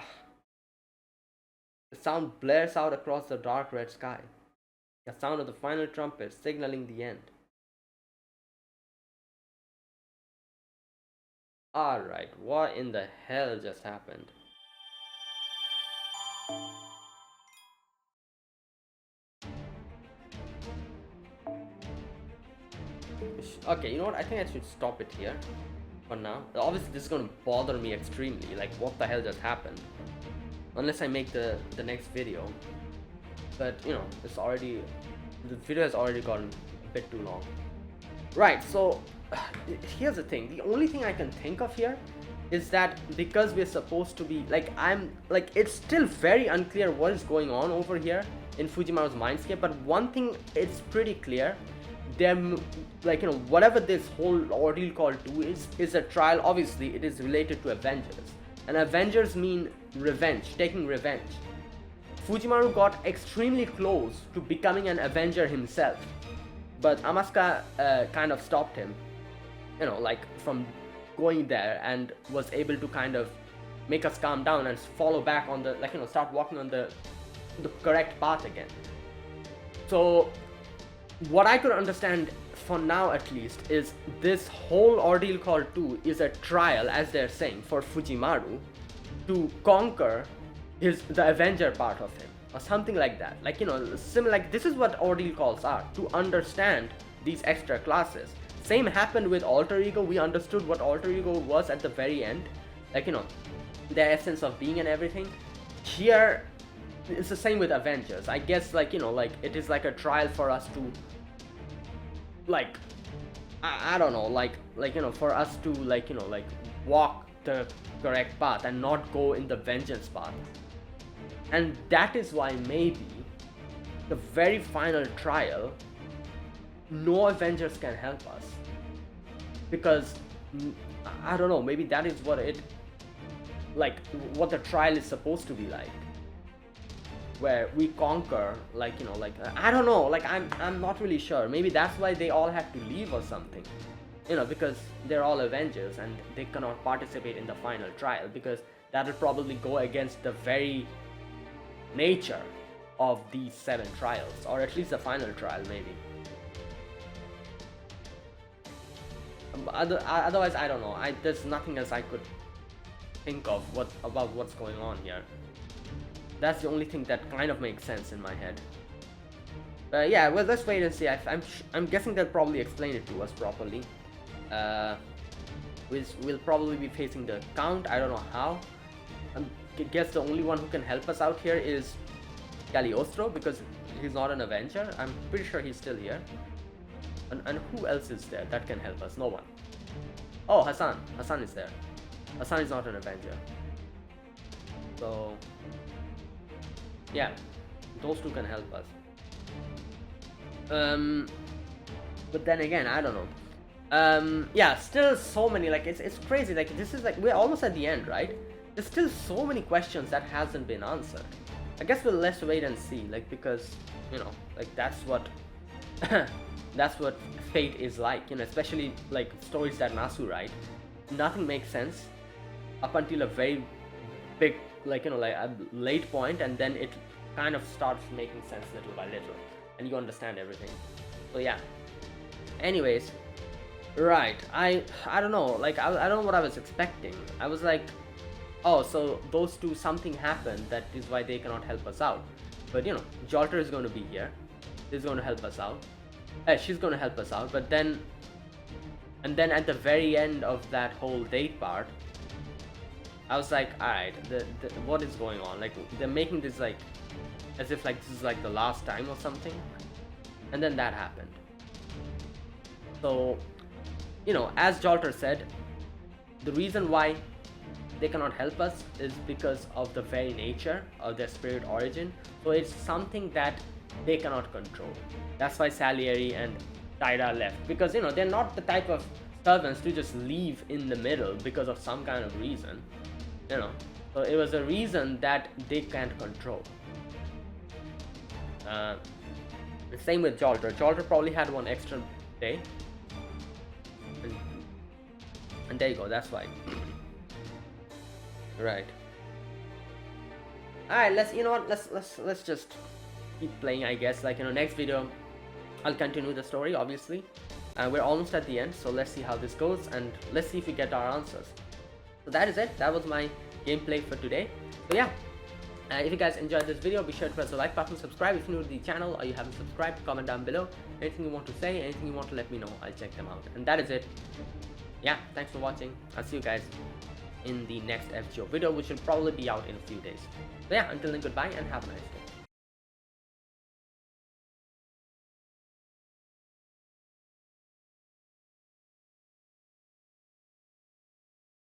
sound blares out across the dark red sky. The sound of the final trumpet signaling the end. Alright, what in the hell just happened? Okay, you know what? I think I should stop it here for now. Obviously, this is going to bother me extremely. Like, what the hell just happened? Unless I make the next video. But, you know, the video has already gotten a bit too long. Right, so here's the thing. The only thing I can think of here is that because we're supposed to be it's still very unclear what is going on over here in Fujimaru's mindscape, but one thing it's pretty clear. Whatever this whole ordeal called 2 is a trial. Obviously it is related to Avengers, and Avengers mean revenge, taking revenge. Fujimaru got extremely close to becoming an Avenger himself, but Amasuka kind of stopped him, from going there, and was able to kind of make us calm down and follow back on the start walking on the correct path again. So what I could understand for now at least is this whole ordeal called 2 is a trial, as they're saying, for Fujimaru to conquer the Avenger part of him or something like that. This is what ordeal calls are, to understand these extra classes. Same happened with Alter Ego. We understood what Alter Ego was at the very end, the essence of being and everything. Here it's the same with Avengers. I guess it is like a trial for us to I don't know, for us to walk the correct path and not go in the vengeance path. And that is why maybe the very final trial, no Avengers can help us, because I don't know, maybe that is what what the trial is supposed to be like, where we conquer, I don't know, I'm not really sure. Maybe that's why they all have to leave or something, because they're all Avengers and they cannot participate in the final trial, because that'll probably go against the very nature of these 7 trials, or at least the final trial maybe. Otherwise, I don't know. There's nothing else I could think of about what's going on here. That's the only thing that kind of makes sense in my head. Yeah, well, let's wait and see. I'm guessing they'll probably explain it to us properly. We'll probably be facing the Count. I don't know how. I guess the only one who can help us out here is Cagliostro, because he's not an Avenger. I'm pretty sure he's still here. And who else is there that can help us? No one. Oh, Hassan. Hassan is there. Hassan is not an Avenger. So yeah, those two can help us. But then again, I don't know. Yeah, still so many, it's crazy. This is we're almost at the end, right? There's still so many questions that hasn't been answered. I guess let's wait and see, because that's what that's what fate is like, especially stories that Nasu write. Nothing makes sense up until a very big a late point, and then it kind of starts making sense little by little, and you understand everything. So yeah, anyways, right, I don't know, I don't know what I was expecting. I was oh, so those two, something happened, that is why they cannot help us out. But Jolter is going to be here. He's going to help us out. she's gonna help us out, but then, and then at the very end of that whole date part, I was like, alright, what is going on? Like, they're making this like, as if like this is like the last time or something. And then that happened. So, you know, as Jolter said, the reason why they cannot help us is because of the very nature of their spirit origin. So it's something that they cannot control. That's why Salieri and Tyra left. Because, you know, they're not the type of servants to just leave in the middle because of some kind of reason. You know, so it was a reason that they can't control. Same with Jolter. Jolter probably had one extra day, and there you go. That's why. Right. All right. Let's, you know what? Let's just keep playing. I guess, like, you know, next video, I'll continue the story. Obviously, we're almost at the end, so let's see how this goes, and let's see if we get our answers. So that is it. That was my gameplay for today. So yeah, if you guys enjoyed this video, be sure to press the like button, subscribe if you're new to the channel or you haven't subscribed, comment down below anything you want to say, anything you want to let me know. I'll check them out. And that is it. Yeah, thanks for watching. I'll see you guys in the next FGO video, which will probably be out in a few days. So yeah, until then, goodbye and have a nice day.